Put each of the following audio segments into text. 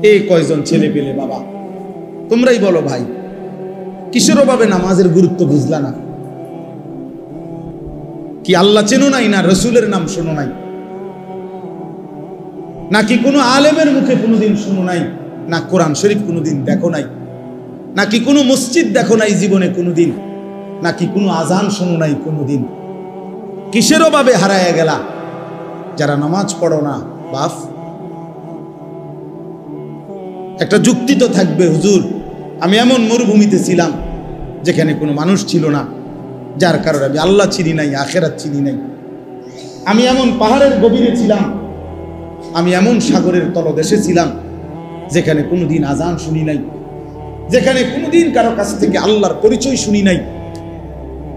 এই কয়জন ছেলে পেলে বাবা, তোমরাই বলো ভাই, কিসের অভাবে নামাজের গুরুত্ব বুঝলা না? কি আল্লাহ চেনো নাই, না রসুলের নাম শোনো নাই, নাকি কোনো আলেমের মুখে কোনোদিন শোনো নাই, না কোরআন শরীফ কোনোদিন দেখো নাই, নাকি কোনো মসজিদ দেখো নাই জীবনে কোনোদিন, নাকি কোনো আজান শোনো নাই কোনোদিন? কিসের অভাবে হারায়া গেলা যারা নামাজ পড়ো না? বাপ, একটা যুক্তি তো থাকবে, হুজুর আমি এমন মরুভূমিতে ছিলাম যেখানে কোনো মানুষ ছিল না, যার কারণে আমি আল্লাহ চিনি নাই, আখেরাত চিনি নাই। আমি এমন পাহাড়ের গভীরে ছিলাম, আমি এমন সাগরের তলদেশে ছিলাম যেখানে কোনোদিন আজান শুনি নাই, যেখানে কোনোদিন কারো কাছ থেকে আল্লাহর পরিচয় শুনি নাই।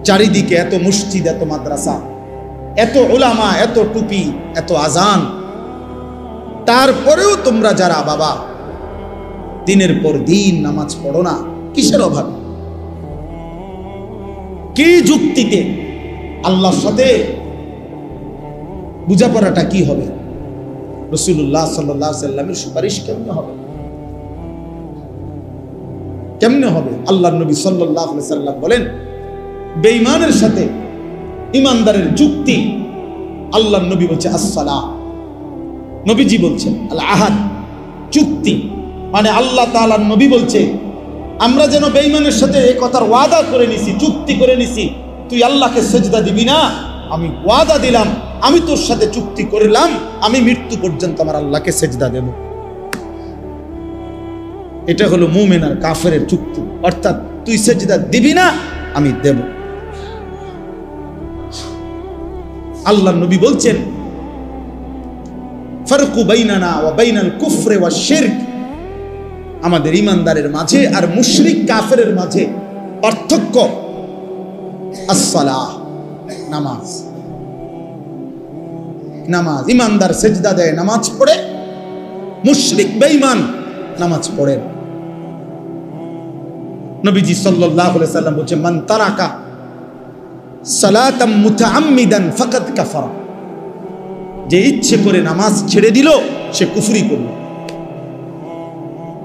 চারিদিকে এত মসজিদ, এত মাদ্রাসা, এত উলামা, এত টুপি, এত আজান, তারপরেও তোমরা যারা বাবা দিনের পর দিন নামাজ পড়ো না, কিসের অভাবে? কি যুক্তিতে? আল্লাহর সাথে বুঝাপড়াটা কি হবে? রাসূলুল্লাহ সাল্লাল্লাহু আলাইহি ওয়াসাল্লামের সুপারিশ কেমনে হবে? কেমনে হবে? আল্লাহর নবী সাল্লাল্লাহু আলাইহি ওয়াসাল্লাম বলেন, বেঈমানের সাথে ইমানদারের যুক্তি, আল্লাহর নবী বলছে আসসালাহ, নবীজি বলছেন আল আহাদ, চুক্তি। মানে আল্লাহ তাআলার নবী বলছে, আমরা যেন বেঈমানের সাথে এই কথার ওয়াদা করে নিছি, চুক্তি করে নিছি, তুই আল্লাহকে সেজদা দিবি না, আমি ওয়াদা দিলাম, আমি তোর সাথে চুক্তি করলাম, আমি মৃত্যু পর্যন্ত আমার আল্লাহকে সেজদা দেব। এটা হলো মুমিন আর কাফেরের চুক্তি, অর্থাৎ তুই সেজদা দিবি না, আমি দেব। আল্লাহর নবী বলছেন, ফারকু বাইনানা ওয়া বাইনাল কুফরি ওয়াশ শিরক, আমাদের ইমানদারের মাঝে আর মুশরিক কাফেরের মাঝে পার্থক্য আসসালাহ, নামাজ। নামাজ, ইমানদার সেজদা দেয়, নামাজ পড়ে, মুশরিক বেঈমান নামাজ পড়ে। নবীজি সাল্লাল্লাহু আলাইহি ওয়াসাল্লাম বলেন, মান তারাকা সালাতাম মুতাআম্মিদান ফাকাদ কাফারা, যে ইচ্ছে করে নামাজ ছেড়ে দিল সে কুফরি করল।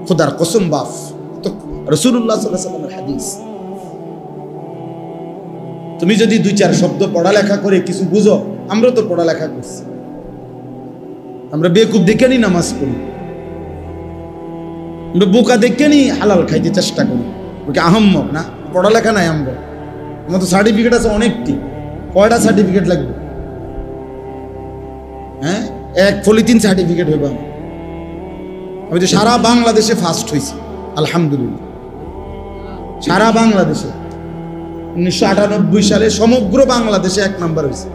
খোদার কসম বাপ, তো রাসূলুল্লাহ সাল্লাল্লাহু আলাইহি ওয়াসাল্লামের হাদিস। তুমি যদি দুই চার শব্দ পড়ালেখা করে কিছু বুঝো, আমরা তো পড়ালেখা করছি, আমরা বেকুব দেখে নি নামাজ পড়ি, আমরা বোকা দেখে নি হালাল খাইতে চেষ্টা করি, ওকে আহম্মক না, পড়ালেখা নাই। আমরা তো সার্টিফিকেট আছে অনেকটি, কয়টা সার্টিফিকেট লাগবে? হ্যাঁ, এক পলিথিন সার্টিফিকেট হইব। আমি তো সারা বাংলাদেশে ফার্স্ট হয়েছি আলহামদুলিল্লাহ, সারা বাংলাদেশে 1998 সালে সমগ্র বাংলাদেশে 1 নম্বর হয়েছে।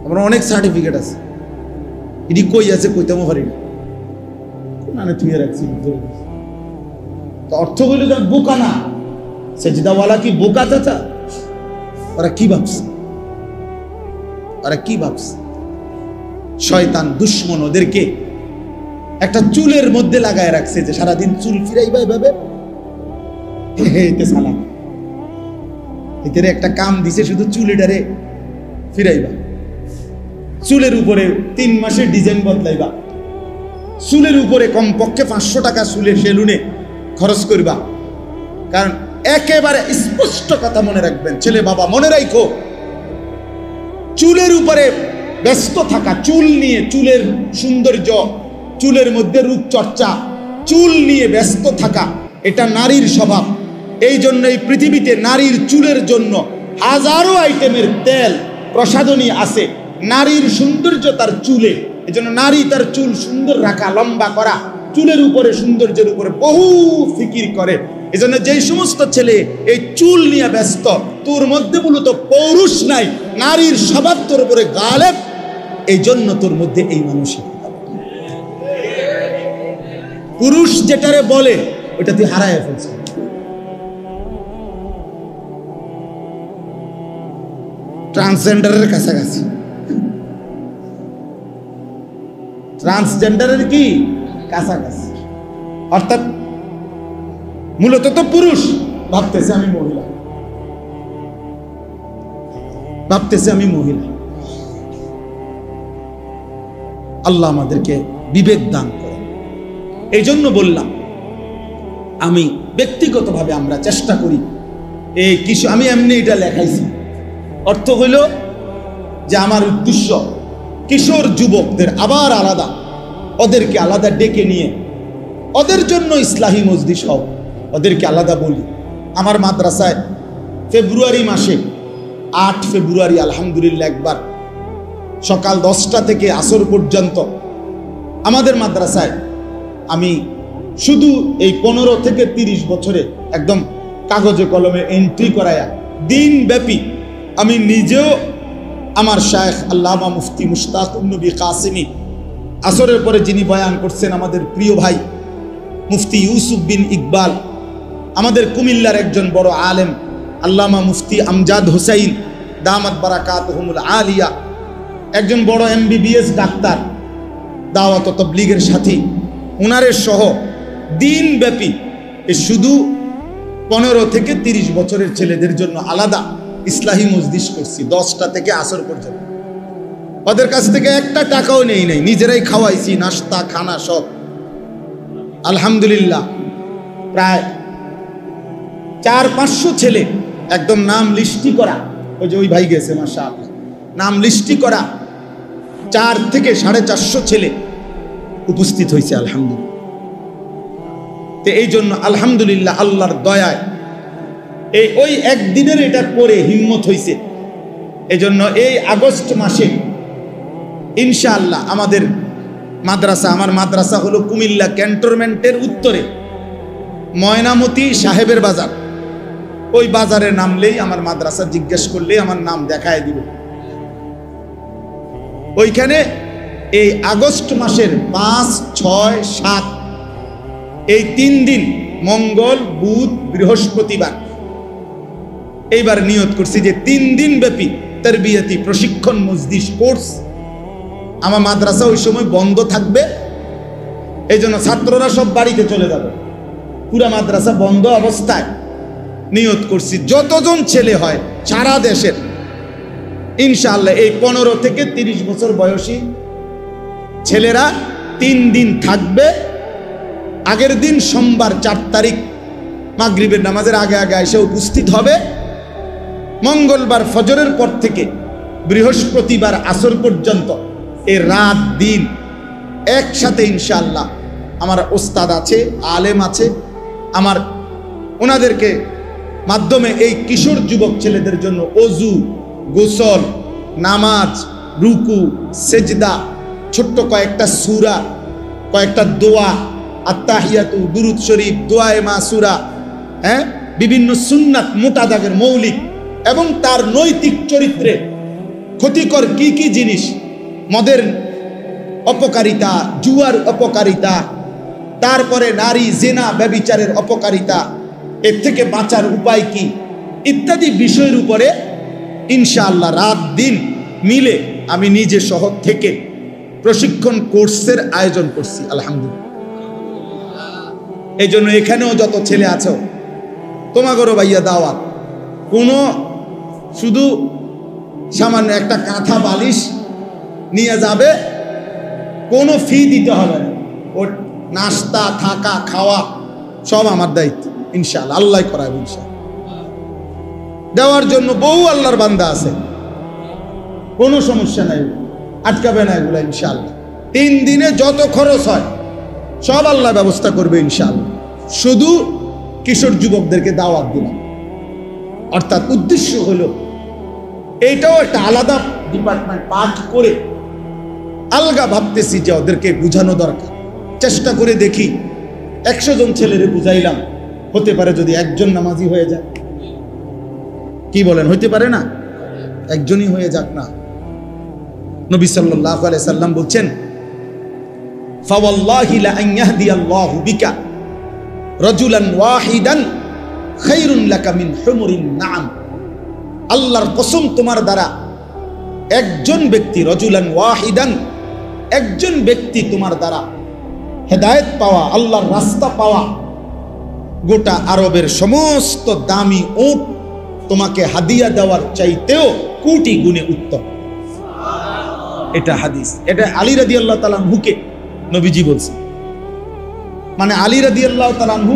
আমার অনেক সার্টিফিকেট আছে, এটি কই আছে কইতেও পারি না, কোনানে থুয়ে রাখছি। তো অর্থ হইল যে বোকা না, সেজদাওয়ালা কি বোকা চাচা? ওরা কি ভাবছে? ওরা কি ভাবছে? শয়তান দুশ্মন ওদেরকে একটা চুলের মধ্যে লাগায় রাখছে, যে সারাদিন চুল ফিরাইবা এভাবে, এতে সালাম, এতে একটা কাম দিছে, শুধু চুলেটারে ফিরাইবা, চুলের উপরে 3 মাসের ডিজাইন বদলাইবা, চুলের উপরে কমপক্ষে 500 টাকা চুলের সেলুনে খরচ করবা। কারণ একেবারে স্পষ্ট কথা মনে রাখবেন, ছেলে বাবা মনে রাখো, চুলের উপরে ব্যস্ত থাকা, চুল নিয়ে, চুলের সৌন্দর্য, চুলের মধ্যে রূপচর্চা, চুল নিয়ে ব্যস্ত থাকা, এটা নারীর স্বভাব। এই জন্য এই পৃথিবীতে নারীর চুলের জন্য হাজারো আইটেমের তেল প্রসাধনী আছে। নারীর সৌন্দর্য তার চুলে, এই জন্য নারী তার চুল সুন্দর রাখা, লম্বা করা, চুলের উপরে, সৌন্দর্যের উপরে বহু ফিকির করে। এই জন্য যেই সমস্ত ছেলে এই চুল নিয়ে ব্যস্ত, তোর মধ্যে মূলত পৌরুষ নাই, নারীর স্বভাব তোর উপরে গালেব, এই জন্য তোর মধ্যে এই মানসিকতা। পুরুষ যেটারে বলে ওটা তুই হারায় ফেলছিস। ট্রান্সজেন্ডারের কাছাকাছি, ট্রান্সজেন্ডারের কি কাছাকাছি, অর্থাৎ মূলত তো পুরুষ ভাবতেছে আমি মহিলা, ভাবতেছে আমি মহিলা। আল্লাহ আমাদেরকে বিবেক দান করেন। এই জন্য বললাম, আমি ব্যক্তিগতভাবে আমরা চেষ্টা করি এই কিশোর, আমি এমনি এটা লেখাইছি, অর্থ হইল যে আমার উদ্দেশ্য কিশোর যুবকদের আবার আলাদা, ওদেরকে আলাদা ডেকে নিয়ে ওদের জন্য ইসলাহি মজলিস হোক, ওদেরকে আলাদা বলি। আমার মাদ্রাসায় ফেব্রুয়ারি মাসে 8 ফেব্রুয়ারি আলহামদুলিল্লাহ একবার সকাল 10টা থেকে আসর পর্যন্ত আমাদের মাদ্রাসায় আমি শুধু এই 15 থেকে 30 বছরে একদম কাগজে কলমে এন্ট্রি করায়া দিনব্যাপী আমি নিজেও আমার শায়েখ আল্লামা মুফতি মুশতাকুন নবী কাসিমি, আসরের পরে যিনি বয়ান করছেন আমাদের প্রিয় ভাই মুফতি ইউসুফ বিন ইকবাল, আমাদের কুমিল্লার একজন বড় আলেম আল্লামা মুফতি আমজাদ হুসাইন দামাত বারাকাতুহুমুল আলিয়া, একজন বড় MBBS ডাক্তার, দাওয়াত ও তাবলীগের সাথী, উনারের সহ দিনব্যাপী শুধু 15 থেকে 30 বছরের ছেলেদের জন্য আলাদা ইসলাহি মজলিস করছি 10টা থেকে আসর পর্যন্ত। ওদের কাছ থেকে একটা টাকাও নেই নাই, নিজেরাই খাওয়াইছি, নাস্তা খানা সব। আলহামদুলিল্লাহ প্রায় 400-500 ছেলে একদম নাম লিস্টি করা, ওই যে ওই ভাই গেছে মাশাআল্লাহ, নাম লিস্টি করা 4 থেকে 450 ছেলে উপস্থিত হয়েছে আলহামদুলিল্লাহ। তো এই জন্য আলহামদুলিল্লাহ আল্লাহর দয়ায় ওই একদিনের এটা করে হিম্মত হয়েছে। এই জন্য এই আগস্ট মাসে ইনশাআল্লাহ আমাদের মাদ্রাসা, আমার মাদ্রাসা হলো কুমিল্লা ক্যান্টনমেন্টের উত্তরে ময়নামতি সাহেবের বাজার, ওই বাজারে নামলেই আমার মাদ্রাসা জিজ্ঞেস করলেই আমার নাম দেখায় দিব। ওইখানে এই আগস্ট মাসের 5, 6, 7 এই 3 দিন মঙ্গল, বুধ, বৃহস্পতিবার এইবার নিয়ত করছি যে 3 দিন ব্যাপী তারবিয়াতি প্রশিক্ষণ মজলিস কোর্স। আমার মাদ্রাসা ওই সময় বন্ধ থাকবে, এই জন্য ছাত্ররা সব বাড়িতে চলে যাবে, পুরা মাদ্রাসা বন্ধ অবস্থায় নিয়ত করছি যতজন ছেলে হয় সারা দেশের ইনশাআল্লাহ এই 15 থেকে 30 বছর বয়সী ছেলেরা 3 দিন থাকবে। আগের দিন সোমবার 4 তারিখ মাগরিবের নামাজের আগে আগে এসে উপস্থিত হবে। মঙ্গলবার ফজরের পর থেকে বৃহস্পতিবার আসর পর্যন্ত এই রাত দিন একসাথে ইনশাআল্লাহ আমার ওস্তাদ আছে, আলেম আছে, আমার ওনাদেরকে মাধ্যমে এই কিশোর যুবক ছেলেদের জন্য ওযু, গোসল, নামাজ, রুকু, সেজদা, ছোট্ট কয়েকটা সূরা, কয়েকটা দোয়া, আত্তাহিয়াতু, দুরূদ শরীফ, দোয়ায়ে মাসুরা, বিভিন্ন সুন্নাত, মোটা দাগের মৌলিক এবং তার নৈতিক চরিত্রে ক্ষতিকর কি কি জিনিস, মদের অপকারিতা, জুয়ার অপকারিতা, তারপরে নারী জিনা ব্যভিচারের অপকারিতা, এর থেকে বাঁচার উপায় কি ইত্যাদি বিষয়ের উপরে ইনশাআল্লাহ রাত দিন মিলে আমি নিজে শহর থেকে প্রশিক্ষণ কোর্সের আয়োজন করছি আলহামদুলিল্লাহ। এই জন্য এখানেও যত ছেলে আছো তোমাগরও ভাইয়া দাওয়াত, কোনো শুধু সামান্য একটা কাঁথা বালিশ নিয়ে যাবে, কোনো ফি দিতে হবে না, ওর নাস্তা থাকা খাওয়া সব আমার দায়িত্ব ইনশাআল্লাহ, আল্লাহ করায় ইনশাআল্লাহ। দেওয়ার জন্য বহু আল্লাহর বান্দা আছে, কোনো সমস্যা নাই, আটকাবে না এগুলা ইনশাআল্লাহ। 3 দিনে যত খরচ হয় সব আল্লাহ ব্যবস্থা করবে ইনশাআল্লাহ। শুধু কিশোর যুবকদেরকে দাওয়াত দিলাম, অর্থাৎ উদ্দেশ্য হলো এইটাও একটা আলাদা ডিপার্টমেন্ট পাঠ করে আলগা ভাবতেছি যে ওদেরকে বুঝানো দরকার। চেষ্টা করে দেখি 100 জন ছেলেরে বুঝাইলাম, হতে পারে যদি একজন নামাজি হয়ে যায়, কি বলেন, হইতে পারে না? একজনই হয়ে যাক না। নবী সাল্লাল্লাহু আলাইহি সাল্লাম বলছেন, ফাওয়াল্লাহি লা আন ইয়াহদিয়াল্লাহু বিকা রাজুলান ওয়াহিদান খায়রুন লাকা মিন হুমুরিন নাম। আল্লাহর কসম, তোমার দ্বারা একজন ব্যক্তি, রাজুলান ওয়াহিদান, একজন ব্যক্তি তোমার দ্বারা হেদায়েত পাওয়া, আল্লাহর রাস্তা পাওয়া, গোটা আরবের সমস্ত দামি উট তোমাকে হাদিয়া দেওয়ার চাইতেও কোটি গুণে উত্তম। এটা হাদিস, এটা আলী রাদিয়াল্লাহু তাআলা আনহুকে নবীজি বলছেন। মানে আলী রাদিয়াল্লাহু তাআলা আনহু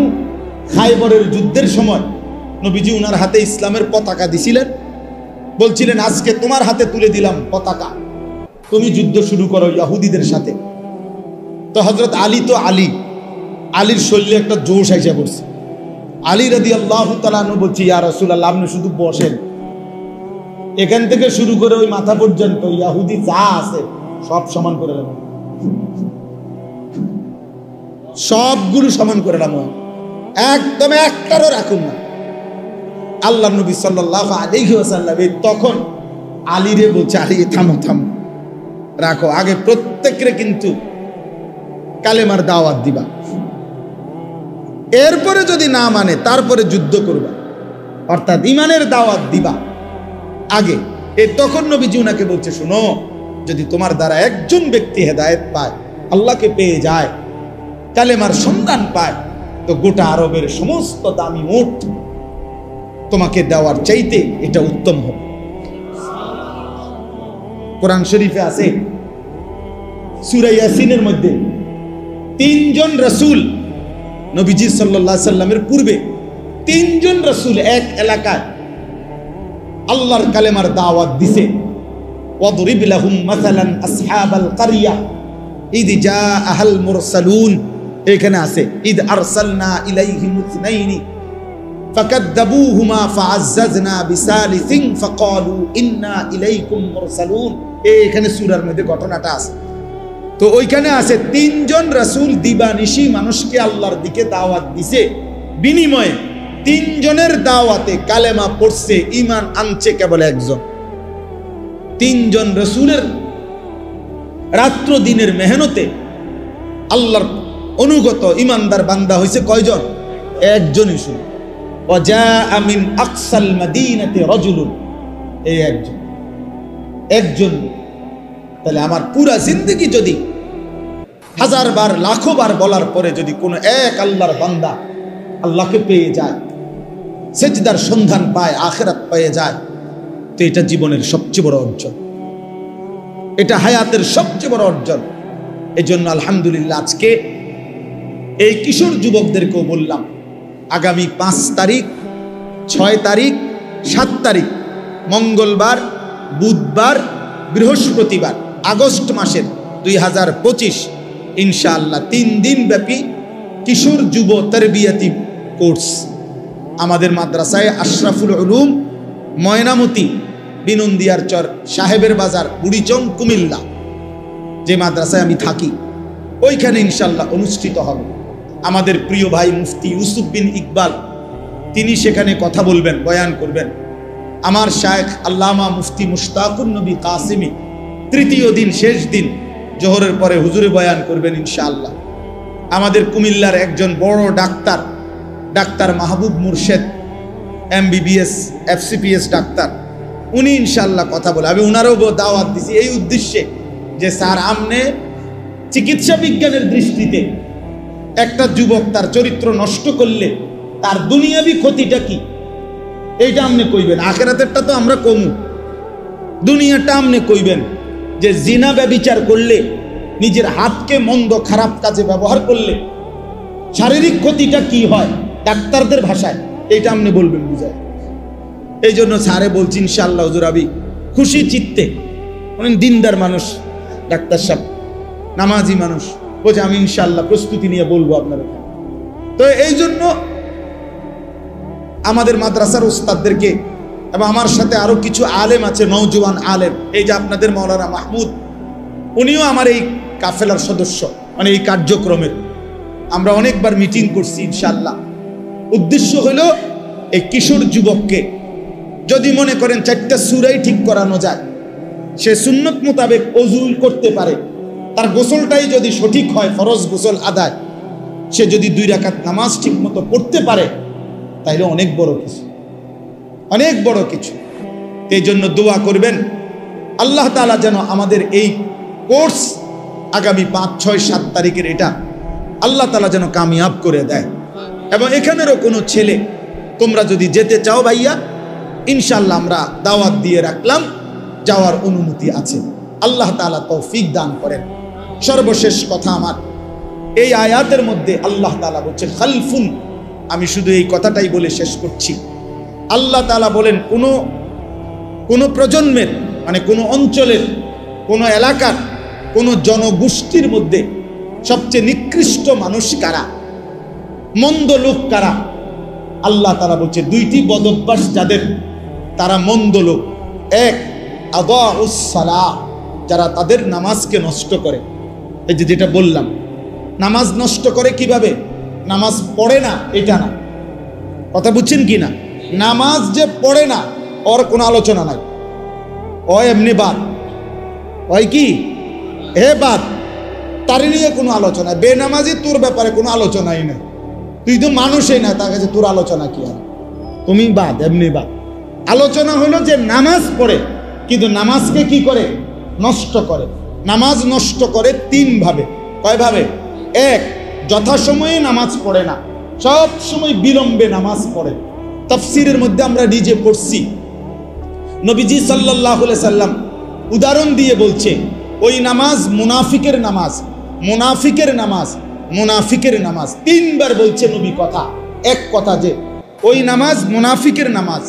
খায়বরের যুদ্ধের সময় নবীজি উনার হাতে ইসলামের পতাকা দিছিলেন, বলছিলেন আজকে তোমার হাতে তুলে দিলাম পতাকা, তুমি যুদ্ধ শুরু করো ইহুদিদের সাথে। তো হযরত আলী তো আলীর শরীরে একটা জোশ আইসা পড়ছে। আলী রাদিয়াল্লাহু তাআলা আনহু বলছে, ইয়া রাসূলুল্লাহ, আপনি শুধু বসেন, এখান থেকে শুরু করে ওই মাথা পর্যন্ত ইহুদি যা আছে সব সমান করে দেব, সবগুলো সমান করে দেব, একদম একটারও রাখুন না। আল্লাহ নবী সাল্লাল্লাহু আলাইহি ওয়াসাল্লাম তখন আলীরে বলছে, আলী থামো থামো, রাখো, আগে প্রত্যেকরে কিন্তু কালেমার দাওয়াত দিবা, এরপরে যদি না মানে তারপরে যুদ্ধ করবা, অর্থাৎ ইমানের দাওয়াত দিবা আগে। তখন নবীজি উনাকে বলছে, শোনো, যদি তোমার দ্বারা একজন ব্যক্তি হেদায়েত পায়, আল্লাহকে পেয়ে যায়, কালেমার সন্ধান পায়, তো গোটা আরবের সমস্ত দামি উট তোমাকে দেওয়ার চাইতে এটা উত্তম হবে। কোরআন শরীফে আছে, সূরা ইয়াসিনের মধ্যে 3 জন রাসূল নবীজি সাল্লাল্লাহু আলাইহি সাল্লামের পূর্বে 3 জন রাসূল এক এলাকায় আল্লাহর কালেমার দাওয়াত দিছে। ওয়াদরিব লাহুম মাসালান আসহাবাল কারিয়া ইদ জাআহাল মুরসালুন, এখানে আছে ইদ আরসালনা ইলাইহিম ইসনাইনি ফাকাদ্দাবুহুমা ফাআজ্জাজনা বিসালিসিন ফাকালু ইন্না ইলাইকুম মুরসালুন। এখানে সূরার মধ্যে ঘটনাটা আছে। তো ওইখানে আছে 3 জন রাসূল দিবানিশি মানুষকে আল্লাহর দিকে দাওয়াত দিছে, বিনিময়ে 3 জনের দাওয়াতে কালেমা পড়ছে, ঈমান আনছে কেবল একজন। 3 জন রাসূলের রাত্র দিনের মেহনতে আল্লাহর অনুগত ঈমানদার বান্দা হইছে কয়জন? একজনই শুধু। ওয়াজা মিন আকসাল মাদিনাতি রাজুলুন, এই একজন। তাহলে আমার পুরা জিন্দেগি যদি 1000 বার লাখো বার বলার পরে যদি কোনো এক আল্লাহর বান্দা আল্লাহকে পেয়ে যায়, সেজদার সন্ধান পায়, আখিরাত পেয়ে যায়, তো এটা জীবনের সবচেয়ে বড় অর্জন, এটা হায়াতের সবচেয়ে বড় অর্জন। এজন্য আলহামদুলিল্লাহ আজকে এই কিশোর যুবকদেরকেও বললাম, আগামী 5 তারিখ, 6 তারিখ, 7 তারিখ, মঙ্গলবার, বুধবার, বৃহস্পতিবার, আগস্ট মাসের 2025 ইনশাআল্লাহ 3 দিন ব্যাপী কিশোর যুব তারবিয়াতি কোর্স আমাদের মাদ্রাসায় আশরাফুল উলুম, ময়নামতি, বিনন্দিয়ার চর, সাহেবের বাজার, বুড়িচং, কুমিল্লা, যে মাদ্রাসায় আমি থাকি, ওইখানে ইনশাআল্লাহ অনুষ্ঠিত হবে। আমাদের প্রিয় ভাই মুফতি ইউসুফ বিন ইকবাল তিনি সেখানে কথা বলবেন, বয়ান করবেন। আমার শায়েখ আল্লামা মুফতি মুশতাকুন নবী কাসিমি 3য় দিন, শেষ দিন, জোহরের পরে হুজুরে বয়ান করবেন ইনশাআল্লাহ। আমাদের কুমিল্লার একজন বড় ডাক্তার মাহবুব মুর্শেদ, MBBS FCPS ডাক্তার, উনি ইনশাআল্লাহ কথা বলে। আমি উনারও দাওয়াত দিছি এই উদ্দেশ্যে যে স্যার, আমনে চিকিৎসা বিজ্ঞানের দৃষ্টিতে একটা যুবক তার চরিত্র নষ্ট করলে তার দুনিয়াবি ক্ষতিটা কি, এইটা আমনে কইবেন। আখিরাতেরটা তো আমরা কমু, দুনিয়াটা আমনে কইবেন যে জিনা ব্যভিচার করলে, নিজের হাতকে মন্দ খারাপ কাজে ব্যবহার করলে শারীরিক ক্ষতিটা কি হয় ডাক্তারদের ভাষায়, এইটা আপনি বলবেন, বুঝায়। এই জন্য স্যারে বলছি ইনশাআল্লাহ হুজুর, আমি খুশি চিত্তে, অনেক দিনদার মানুষ ডাক্তার সাহেব, নামাজি মানুষ, বলছে আমি ইনশাআল্লাহ প্রস্তুতি নিয়ে বলবো আপনারা। তো এই জন্য আমাদের মাদ্রাসার উস্তাদদেরকে এবং আমার সাথে আরো কিছু আলেম আছে, নওজোয়ান আলেম, এই যে আপনাদের মাওলানা মাহমুদ, উনিও আমার এই কাফেলার সদস্য, মানে এই কার্যক্রমের আমরা অনেকবার মিটিং করছি ইনশাআল্লাহ। উদ্দেশ্য হলো এই কিশোর যুবককে যদি মনে করেন 4টা সূরাই ঠিক করানো যায়, সে সুন্নত মোতাবেক ওযু করতে পারে, তার গোসলটাই যদি সঠিক হয়, ফরজ গোসল আদায়, সে যদি 2 রাকাত নামাজ ঠিক মতো পড়তে পারে, তাইলে অনেক বড় কিছু, অনেক বড় কিছু। এই জন্য দোয়া করবেন আল্লাহ তাআলা যেন আমাদের এই কোর্স আগামী 5, 6, 7 তারিখের এটা আল্লাহ তাআলা যেন কামিয়াব করে দেয়। এবং এখানেরও কোনো ছেলে তোমরা যদি যেতে চাও ভাইয়া, ইনশাআল্লাহ আমরা দাওয়াত দিয়ে রাখলাম, যাওয়ার অনুমতি আছে। আল্লাহ তাআলা তৌফিক দান করেন। সর্বশেষ কথা আমার, এই আয়াতের মধ্যে আল্লাহ তাআলা বলছেন খালফুন, আমি শুধু এই কথাটাই বলে শেষ করছি। আল্লাহ তাআলা বলেন কোন প্রজন্মের, মানে কোন অঞ্চলের, কোন এলাকার, কোন জনগোষ্ঠীর মধ্যে সবচেয়ে নিকৃষ্ট মানুষ কারা, মন্দ লোক কারা? আল্লাহ তাআলা বলছে দুইটি বদ অভ্যাস যাদের, তারা মন্দ লোক। এক, আদাউস সালাহ, যারা তাদের নামাজকে নষ্ট করে। এই যে যেটা বললাম, নামাজ নষ্ট করে কিভাবে? নামাজ পড়ে না এটা না, কথা বুঝছেন কি না? নামাজ যে পড়ে না ওর কোনো আলোচনা নাই, ও এমনি বাদ, ওই কি হে বাদ, তার নিয়ে কোনো আলোচনা। বেনামাজি তোর ব্যাপারে কোনো আলোচনাই নেই, তুই তো মানুষই না, তার কাছে তোর আলোচনা কি আর? তুমি বাদ, এমনি বাদ। আলোচনা হলো যে নামাজ পড়ে কিন্তু নামাজকে কি করে? নষ্ট করে। নামাজ নষ্ট করে তিন ভাবে। কয়ভাবে? এক, যথাসময়ে নামাজ পড়ে না, সব সময় বিলম্বে নামাজ পড়ে। তাফসীরের মধ্যে আমরা নিজে পড়ছি, নবীজি সাল্লাল্লাহু আলাইহি সাল্লাম উদাহরণ দিয়ে বলছে ওই নামাজ মুনাফিকের নামাজ, মুনাফিকের নামাজ, মুনাফিকের নামাজ। তিনবার বলছে নবী কথা, এক কথা যে ওই নামাজ মুনাফিকের নামাজ।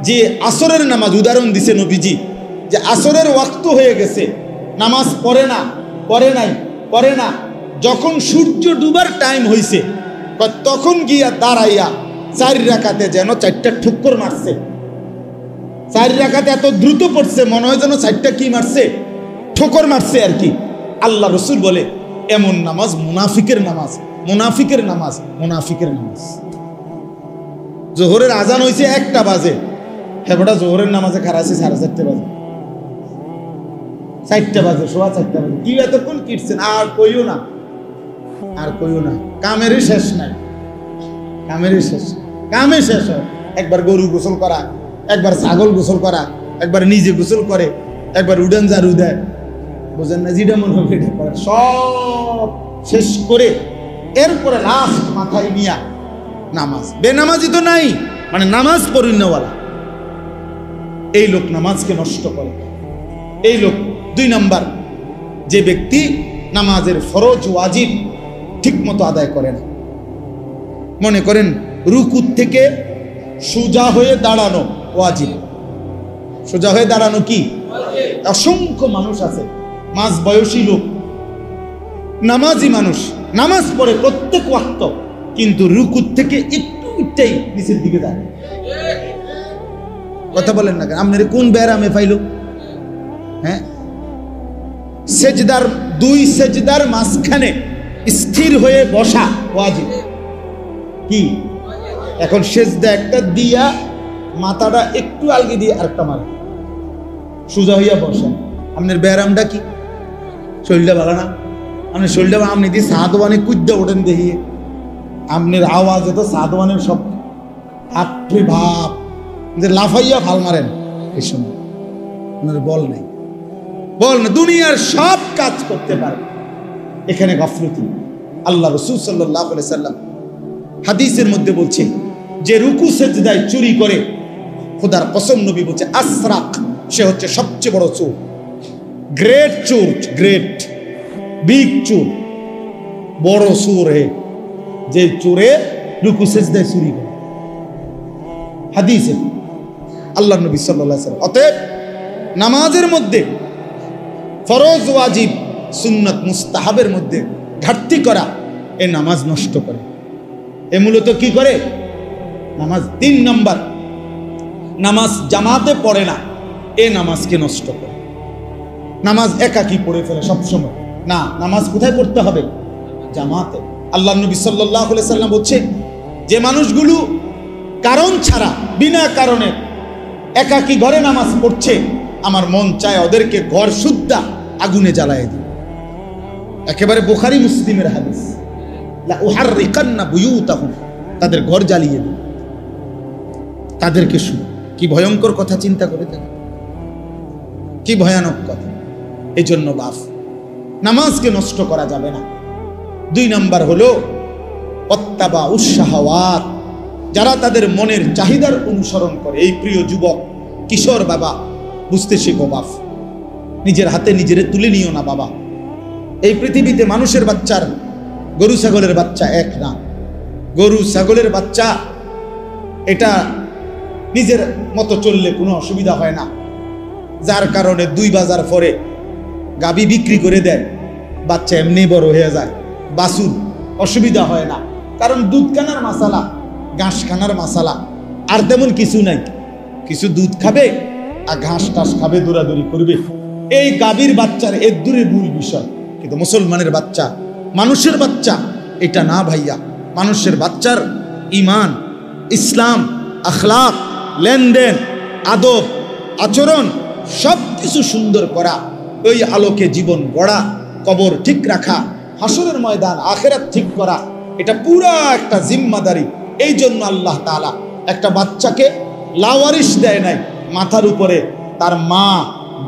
যে আসরের নামাজ উদাহরণ দিছে নবীজি, যে আসরের ওয়াক্ত হয়ে গেছে, নামাজ পড়ে না, পড়ে না, যখন সূর্য ডুবার টাইম হইছে তখন গিয়া দাঁড়াইয়া 4 রাকাতে যেন 4টা ঠুক্কর মারছে। 4 রাকাতে এত দ্রুত পড়ছে, মনে হয় যেন 4টা কি মারছে, ঠোকর মারছে আর কি। আল্লাহ রসুল বলে এমন নামাজ মুনাফিকের নামাজ, মুনাফিকের নামাজ, মুনাফিকের নামাজ। জোহরের আজান হইছে 1টা বাজে, হেবটা জোহরের নামাজে খাড়া আছে 4:30 বাজে, 4টা বাজে, সোয়া 4টা বাজে। কি এতক্ষণ কিটছেন? আর কইও না, আর কইও না, কামেরই শেষ নাই, কামেরই শেষ, কামে শেষ হয়। একবার গরু গোসল করা, একবার ছাগল গোসল করা, একবার নিজে গোসল করে, একবার উডান ঝাড়ু দেয়, বুঝেন না? যেটা মনে হবে এটা করে, সব শেষ করে এরপরে লাস্ট মাথায় নিয়া নামাজ। বেনামাজি তো নাই, মানে নামাজ পড়িনওয়ালা, এই লোক নামাজকে নষ্ট করে। এই লোক 2 নাম্বার, যে ব্যক্তি নামাজের ফরজ ওয়াজিব ঠিক মতো আদায় করে না। মনে করেন রুকু থেকে সোজা হয়ে দাঁড়ানো ওয়াজিব, সোজা হয়ে দাঁড়ানো কি? অসংখ্য মানুষ আছে, মাঝ বয়সী লোক, নামাজি মানুষ, নামাজ পড়ে প্রত্যেক ওয়াক্ত, কিন্তু রুকু থেকে একটুটাই নিচের দিকে দাঁড়ায়। কথা বলেন না কেন? আপনার কোন ব্যারামে পাইল? হ্যাঁ, সেজদার 2 সেজদার মাঝখানে স্থির হয়ে বসা ওয়াজিব কি? এখন সেজদা একটা দিয়া মাথাটা একটু আলগি দিয়ে আরেকটা মারে, সোজা হইয়া বসেন। আপনার ব্যারামটা কি? শরীরটা ভালো না? আপনার শরীরটা, আপনি দিয়ে সাদওয়ানে কুদ্দা ওঠেন দেখিয়ে, আপনার আওয়াজে তো সাদওয়ানের সব আপনি ভাব যে লাফাইয়া ফাল মারেন। এই সময় আপনার বল নাই, বল না, দুনিয়ার সব কাজ করতে পারে, এখানে গাফলতি। আল্লাহ রাসূল সাল্লাল্লাহু আলাইহি সাল্লাম হাদিসের মধ্যে বলছে যে রুকু সেজদায় চুরি করে, খোদার কসম নবী বলছে আসরাক, সে হচ্ছে সবচেয়ে বড় চোর, গ্রেট চোর, গ্রেট বিগ চোর, বড় চোর হে যে চোরে রুকু সেজদায় চুরি করে। হাদিসে আল্লাহ নবী সাল্লাল্লাহু আলাইহি সাল্লাম। অতএব নামাজের মধ্যে ফরজ ওয়াজিব সুন্নাত মুস্তাহাবের মধ্যে ঘাটতি করা এ নামাজ নষ্ট করে। এ মূলত কি করে? নামাজ। 3 নাম্বার, নামাজ জামাতে পড়ে না, এ নামাজকে নষ্ট করে। নামাজ একাকী পড়ে ফেলে সবসময় না, নামাজ কোথায় পড়তে হবে? জামাতে। আল্লাহ নবী সাল্লাল্লাহু আলাইহি সাল্লাম বলছে যে মানুষগুলো কারণ ছাড়া, বিনা কারণে একাকী ঘরে নামাজ পড়ছে, আমার মন চায় ওদেরকে ঘর সুদ্ধা আগুনে জ্বালায় দিই। একেবারে বুখারী মুসলিমের হাদিস, লা উহাররিকান্না বুয়ুতাহুম, তাদের ঘর জ্বালিয়ে দিই। তাদেরকে শুনো, কি ভয়ঙ্কর কথা, চিন্তা করে দেখো, কি ভয়ানক কথা। এই জন্য বাপ, নামাজকে নষ্ট করা যাবে না। 2 নাম্বার হলো অত্তাবা উশাহাওয়াত, যারা তাদের মনের চাহিদার অনুসরণ করে। এই প্রিয় যুবক, কিশোর বাবা, বুঝতে শেখো বাপ, নিজের হাতে নিজেরে তুলে নিও না বাবা। এই পৃথিবীতে মানুষের বাচ্চার গরু ছাগলের বাচ্চা এক না। গরু ছাগলের বাচ্চা এটা নিজের মতো চললে কোনো অসুবিধা হয় না, যার কারণে 2 বাজার পরে গাবি বিক্রি করে দেয়, বাচ্চা এমনি বড় হয়ে যায়, বাছুর অসুবিধা হয় না, কারণ দুধ খানার মাসালা, ঘাস খানার মাসালা, আর তেমন কিছু নাই। কিছু দুধ খাবে আর ঘাস টাস খাবে, দৌড়াদৌড়ি করবে, এই গাভীর বাচ্চার এর দূরে মূল বিষয়। কিন্তু মুসলমানের বাচ্চা, মানুষের বাচ্চা এটা না ভাইয়া। মানুষের বাচ্চার ইমান, ইসলাম, আখলাক, লেনদেন, আদব, আচরণ সব কিছু সুন্দর করা, ওই আলোকে জীবন গড়া, কবর ঠিক রাখা, হাসরের ময়দান আখিরাত ঠিক করা, এটা পুরা একটা জিম্মাদারি। এই জন্য আল্লাহ তাআলা একটা বাচ্চাকে লাওয়ারিশ দেয় নাই, মাথার উপরে তার মা,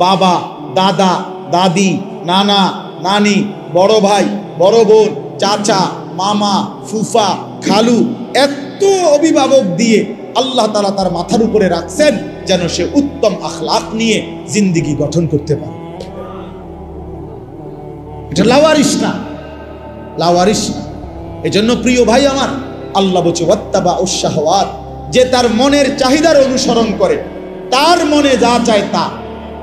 বাবা, দাদা, দাদি, নানা, নানি, বড় ভাই, বড় বোন, চাচা, মামা, ফুফা, খালু, এত অভিভাবক দিয়ে আল্লাহ তাআলা তার মাথার উপরে রাখছেন যেন সে উত্তম আখলাক নিয়ে জিন্দেগি গঠন করতে পারে। এটা লাওয়ারিশ না, লাওয়ারিশ না। এজন্য প্রিয় ভাই আমার, আল্লাহ বলছে ওয়াত্তাবাউশ শাহওয়াত, যে তার মনের চাহিদার অনুসরণ করে, তার মনে যা চায় তা।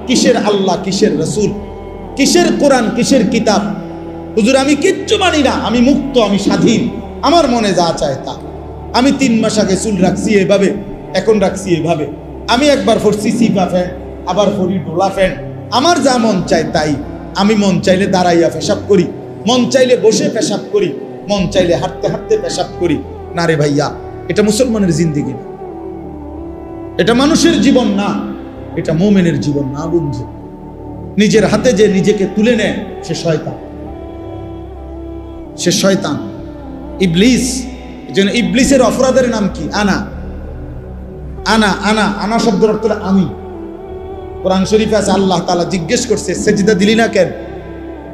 কিসের আল্লাহ, কিসের রাসূল, কিসের কোরআন, কিসের কিতাব? হুজুর আমি কিচ্ছু মানি না, আমি মুক্ত, আমি স্বাধীন, আমার মনে যা চায় তা। আমি 3 মাস আগে চুল রাখছি এভাবে, এখন রাখছি এভাবে। আমি একবার পরছি সিপা ফ্যান, আবার পরি ডোলা ফ্যান, আমার যা মন চায় তাই। আমি মন চাইলে দাঁড়াইয়া পেশাব করি, মন চাইলে বসে পেশাব করি, মন চাইলে হাঁটতে হাঁটতে পেশাব করি। না রে ভাইয়া, এটা মুসলমানের জিন্দেগি না, এটা মানুষের জীবন না, এটা মুমিনের জীবন না বন্ধু। নিজের হাতে যে নিজেকে তুলে নেয় সে শয়তান, সে শয়তান, ইবলিস। এজন্য ইবলিসের অপরাধের নাম কি? আনা আনা আনা আনা শব্দের অর্থ আমি। কোরআন শরীফে আছে আল্লাহ তাআলা জিজ্ঞেস করছে সেজদা দিলি না কেন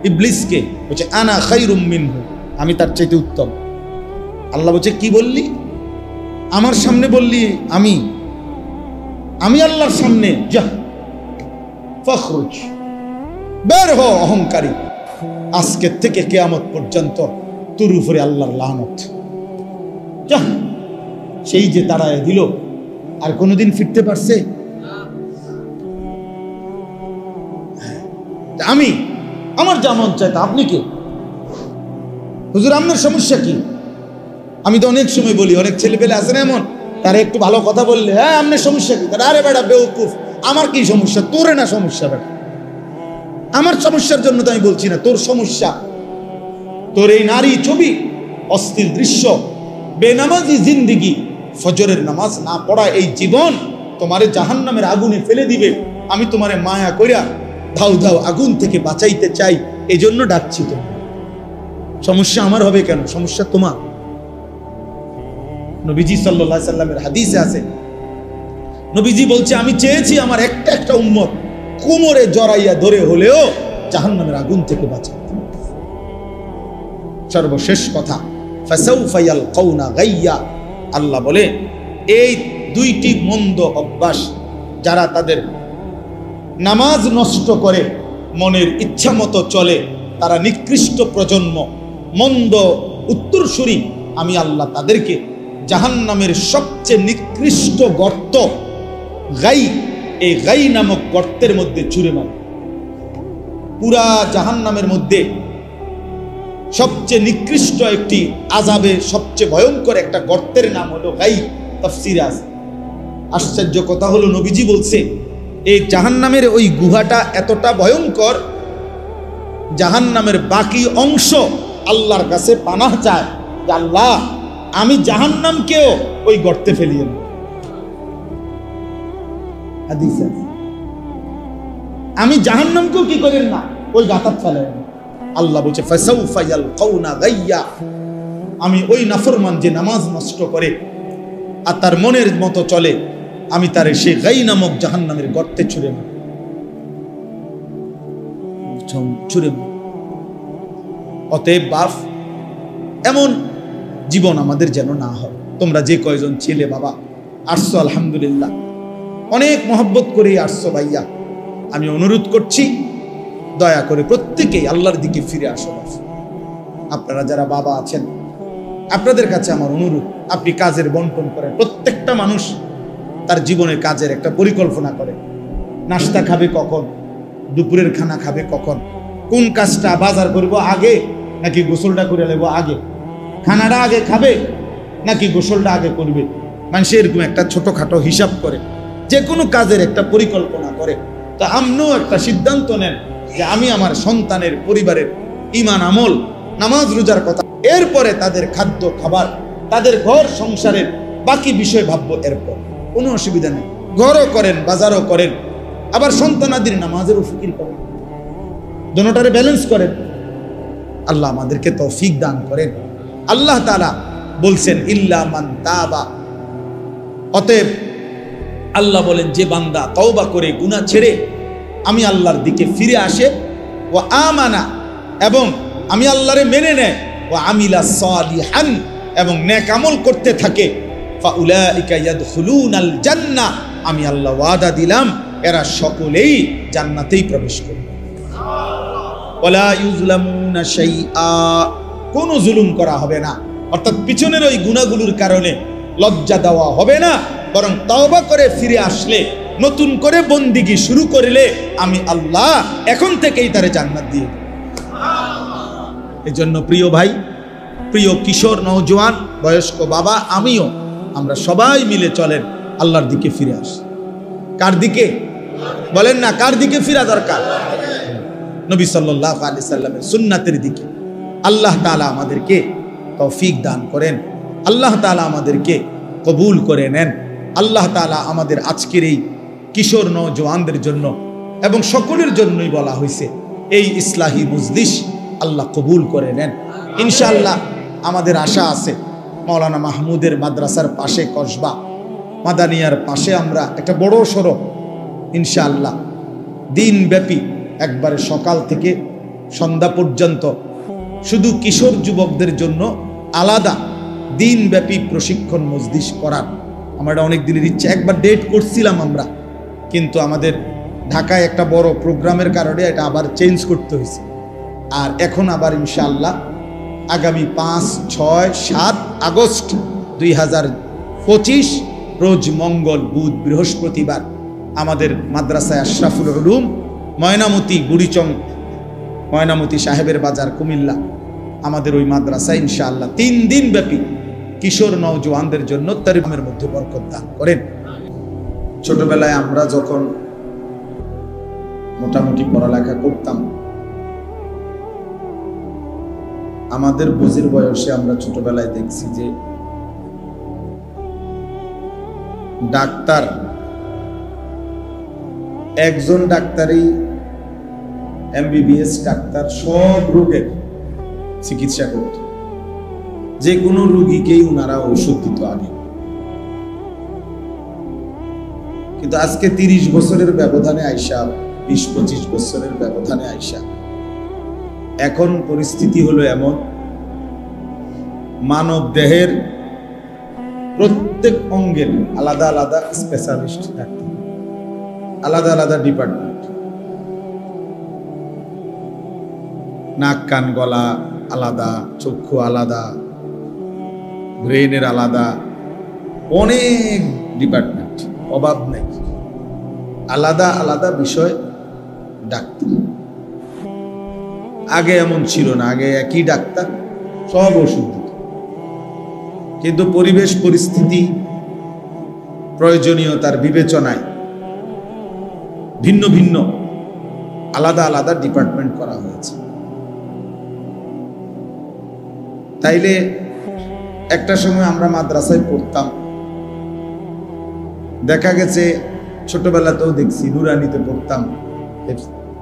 ইবলিসকে? বলছে আনা খায়রুম মিনহু, আমি তার চাইতে উত্তম। আল্লাহ বলছে কি বললি? আমার সামনে বললি আমি, আমি আল্লাহর সামনে, যা ফখরুজ, বের হ অহংকারী, আজকে থেকে কিয়ামত পর্যন্ত তোর উপরে আল্লাহর লানত। যা। সেই যে তাড়ায় দিল, আর কোনোদিন ফিরতে পারছে? আমি, আমার যা মন চায় তা। আপনি কে? হুজুর আপনার সমস্যা কি? আমি তো অনেক সময় বলি, অনেক ছেলে পেলে আছে না এমন, তারা একটু ভালো কথা বললে হ্যাঁ আপনার সমস্যা কি? আরে বেটা বেওকুফ, আমার কি সমস্যা? তোরে না সমস্যা বেটা, আমার সমস্যার জন্য তো আমি বলছি না, তোর সমস্যা। তোর এই নারী ছবি, অস্থির দৃশ্য, বেনামাজি জিন্দেগি, ফজরের নামাজ না পড়া এই জীবন তোমারে জাহান্নামের আগুনে ফেলে দিবে। আমি তোমারে মায়া কইরা ধাউ ধাউ আগুন থেকে বাঁচাইতে চাই, এই জন্য ডাকছি। তো সমস্যা আমার হবে কেন? সমস্যা তোমার। নবীজি সাল্লাল্লাহু আলাইহি সাল্লামের হাদিসে আছে, নবীজি বলছে আমি চেয়েছি আমার একটা একটা উম্মত কোমরে জড়াইয়া ধরে হলেও জাহান্নামের আগুন থেকে বাঁচাতে। সর্বশেষ কথা, ফাসাউফা ইয়ালকাউনা গাইয়া, আল্লাহ বলে এই 2টি মন্দ অভ্যাস যারা তাদের নামাজ নষ্ট করে, মনের ইচ্ছা মতো চলে, তারা নিকৃষ্ট প্রজন্ম, মন্দ উত্তরসূরি। আমি আল্লাহ তাদেরকে জাহান্নামের সবচেয়ে নিকৃষ্ট গর্ত গাই, এই গাই নামক গর্তের মধ্যে ছুঁড়ে মারে। পুরা জাহান্নামের মধ্যে সবচেয়ে নিকৃষ্ট একটি আযাবে, সবচেয়ে ভয়ঙ্কর একটা গর্তের নাম হলো গাই। তাফসীরে আছে। আশ্চর্য কথা হলো নবীজি বলছে এই জাহান্নামের ওই গুহাটা এতটা ভয়ঙ্কর, জাহান্নামের বাকি অংশ আল্লাহর কাছে পানাহ চায় যে আল্লাহ আমি জাহান্নামকেও ওই গর্তে ফেলিয়ে দেব। হাদিস আছে, আমি জাহান্নামকেও কি করেন না ওই গাতাত ফেলেন। আল্লাহ বলছে ফাসাউফা ইয়ালকাউনা গাইয়া, আমি ওই নাফরমান যে নামাজ নষ্ট করে আর তার মনের মতো চলে, আমি তার সেই গাই নামক জাহান্নামের গর্তে ছুঁড়ে মারি, ছুঁড়ে মারি। অতএব বাপ, এমন জীবন আমাদের যেন না হয়। তোমরা যে কয়জন ছেলে বাবা আসছো আলহামদুলিল্লাহ, অনেক মহব্বত করে আসছো ভাইয়া, আমি অনুরোধ করছি দয়া করে প্রত্যেকেই আল্লাহর দিকে ফিরে আসুন। আপনারা যারা বাবা আছেন, আপনাদের কাছে আমার অনুরোধ, আপনি কাজের বন্টন করেন। প্রত্যেকটা মানুষ তার জীবনের কাজের একটা পরিকল্পনা করে। নাস্তা খাবে কখন, দুপুরের খানা খাবে কখন, কোন কাজটা বাজার করব আগে নাকি গোসলটা করে নেব আগে, খানাটা আগে খাবে নাকি গোসলটা আগে করবে। মানুষ এরকম একটা ছোটখাটো হিসাব করে, যে কোনো কাজের একটা পরিকল্পনা করে। তা আপনিও একটা সিদ্ধান্ত নেন যে আমি আমার সন্তানের, পরিবারের ঈমান, আমল, নামাজ, রোজার কথা, এরপরে তাদের খাদ্য খাবার, তাদের ঘর সংসারের বাকি বিষয় ভাববো। এরপর কোনো অসুবিধা নেই, ঘরও করেন, বাজারও করেন, আবার সন্তানাদির নামাজেরও ফিকির করেন, দুটোটারে ব্যালেন্স করেন। আল্লাহ আমাদেরকে তৌফিক দান করেন। আল্লাহ তাআলা বলছেন ইল্লা মান তাবা, অতএব আল্লাহ বলেন যে বান্দা তওবা করে গুনাহ ছেড়ে আমি আল্লাহর দিকে ফিরে আসে, ও আমানা, এবং আমি আল্লাহরে মেনে নেয়, ও আমিলা সালিহান, এবং নেক আমল করতে থাকে, ফাউলাইকা ইয়াদখুলুনাল জান্নাহ, আমি আল্লাহ ওয়াদা দিলাম এরা সকলেই জান্নাতেই প্রবেশ করবে। ওয়ালা ইউজলামুনা শাইআ, কোনো জুলুম করা হবে না। অর্থাৎ পিছনের ওই গুনাহগুলোর কারণে লজ্জা দেওয়া হবে না, বরং তওবা করে ফিরে আসলে, নতুন করে বন্দিগি শুরু করলে আমি আল্লাহ এখন থেকেই তারে জান্নাত দিয়ে দেব। এজন্য প্রিয় ভাই, প্রিয় কিশোর, নওজোয়ান, বয়স্ক বাবা, আমিও, আমরা সবাই মিলে চলেন আল্লাহর দিকে ফিরে আসি। কার দিকে বলেন না, কার দিকে ফিরা দরকার? নবী সাল্লাল্লাহু আলাইহি সাল্লামের সুন্নাতের দিকে। আল্লাহ তাআলা আমাদেরকে তৌফিক দান করেন, আল্লাহ তাআলা আমাদেরকে কবুল করে নেন। আল্লাহ তাআলা আমাদের আজকের এই কিশোর নওজোয়ানদের জন্য এবং সকলের জন্যই বলা হয়েছে এই ইসলাহি মজলিস আল্লাহ কবুল করে নেন ইনশাআল্লাহ। আমাদের আশা আছে মাওলানা মাহমুদের মাদ্রাসার পাশে, কসবা মাদানিয়ার পাশে আমরা একটা বড় সড়ক ইনশাআল্লাহ দিনব্যাপী একবারে সকাল থেকে সন্ধ্যা পর্যন্ত শুধু কিশোর যুবকদের জন্য আলাদা দিনব্যাপী প্রশিক্ষণ মজলিস করার আমার অনেক দিনের ইচ্ছা। একবার ডেট করছিলাম আমরা, কিন্তু আমাদের ঢাকায় একটা বড় প্রোগ্রামের কারণে এটা আবার চেঞ্জ করতে হয়েছে। আর এখন আবার ইনশাআল্লাহ আগামী 5, 6, 7 আগস্ট 2025 রোজ মঙ্গল, বুধ, বৃহস্পতিবার আমাদের মাদ্রাসায় আশরাফুল উলুম ময়নামতি, বুড়িচং ময়নামতি সাহেবের বাজার, কুমিল্লা, আমাদের ওই মাদ্রাসায় ইনশাআল্লাহ 3 দিন ব্যাপী কিশোর নওজোয়ানদের জন্য তারিমের মধ্যে বরকত দান করেন। ছোটবেলায় আমরা যখন মোটামুটি পড়ালেখা করতাম, আমাদের বুঝির বয়সে আমরা ছোটবেলায় দেখছি যে ডাক্তার, একজন ডাক্তারই MBBS ডাক্তার সব রোগের চিকিৎসা করত। যে কোনো রোগীকেই ওনারা ওষুধ দিত আগে। কিন্তু আজকে 30 বছরের ব্যবধানে আইসা, 20-25 বছরের ব্যবধানে আইসা এখন পরিস্থিতি হলো এমন, মানব দেহের প্রত্যেক অঙ্গের আলাদা আলাদা স্পেশালিস্ট ডাক্তার, আলাদা আলাদা ডিপার্টমেন্ট। নাক, কান, গলা আলাদা, চক্ষু আলাদা, ব্রেনের আলাদা, অনেক ডিপার্টমেন্ট, অভাব নেই, আলাদা আলাদা বিষয় ডাক্তার। আগে এমন ছিল না, আগে একই ডাক্তার সব ওষুধ দিত। কিন্তু পরিবেশ পরিস্থিতি, প্রয়োজনীয়তার বিবেচনায় ভিন্ন ভিন্ন আলাদা আলাদা ডিপার্টমেন্ট করা হয়েছে। তাইলে একটা সময় আমরা মাদ্রাসায় পড়তাম, দেখা গেছে ছোটবেলাতেও দেখছি, নুরানিতে পড়তাম,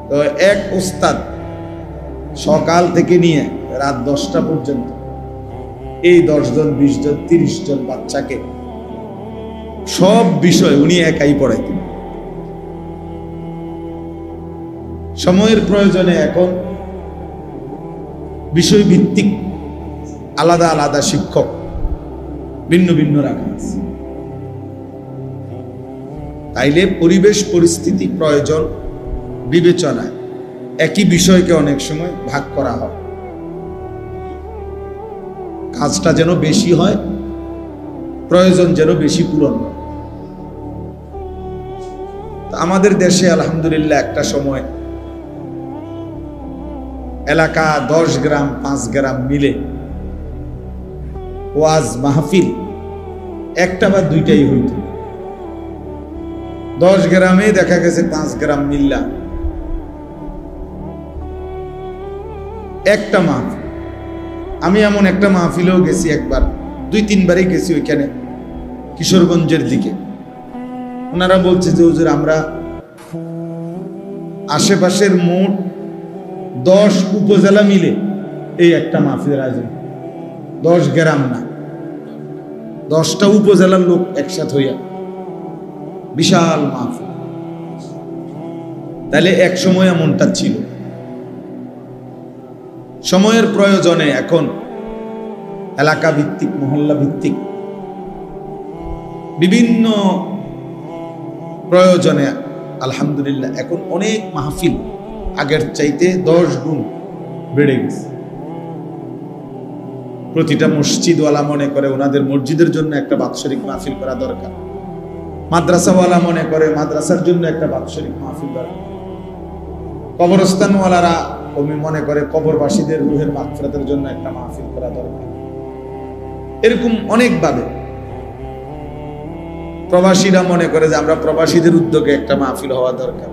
তো এক ওস্তাদ সকাল থেকে নিয়ে রাত 10টা পর্যন্ত এই 10 জন, 20 জন, 30 জন বাচ্চাকে সব বিষয় উনি একাই পড়াইতেন। সময়ের প্রয়োজনে এখন বিষয় ভিত্তিক আলাদা আলাদা শিক্ষক ভিন্ন ভিন্ন রাখা আছে। তাইলে পরিবেশ পরিস্থিতি প্রয়োজন বিবেচনায় একই বিষয়কে অনেক সময় ভাগ করা হয়, কাজটা যেন বেশি হয়, প্রয়োজন যেন বেশি পূরণ হয়। আমাদের দেশে আলহামদুলিল্লাহ একটা সময় এলাকা 10 গ্রাম 5 গ্রাম মিলে ওয়াজ মাহফিল একটা বা দুইটাই হইত। 10 গ্রামে দেখা গেছে 5 গ্রাম মিল্লা একটা মাহফিল। আমি এমন একটা মাহফিলেও গেছি একবার, 2-3 বারই গেছি ওইখানে, কিশোরগঞ্জের দিকে। ওনারা বলছে যে হুজুর আমরা আশেপাশের মোট 10 উপজেলা মিলে এই একটা মাহফিলের আয়োজন, 10 গ্রাম না, 10টা উপজেলার লোক একসাথে হইয়া বিশাল মাহফিল। তাহলে এক সময় এমনটা ছিল। সময়ের প্রয়োজনে এখন এলাকা ভিত্তিক, মহল্লা ভিত্তিক বিভিন্ন প্রয়োজনে আলহামদুলিল্লাহ এখন অনেক মাহফিল আগের চাইতে 10 গুণ বেড়ে গেছে। প্রতিটা মসজিদওয়ালা মনে করে ওনাদের মসজিদের জন্য একটা বাৎসরিক মাহফিল করা দরকার, মাদ্রাসাওয়ালা মনে করে মাদ্রাসার জন্য একটা বাৎসরিক মাহফিল দরকার, কবরস্থানওয়ালারা মনে করে কবরবাসীদের রুহের মাগফিরাতের জন্য একটা মাহফিল করা দরকার। এরকম অনেকভাবে প্রবাসীরা মনে করে যে আমরা প্রবাসীদের উদ্যোগে একটা মাহফিল হওয়া দরকার।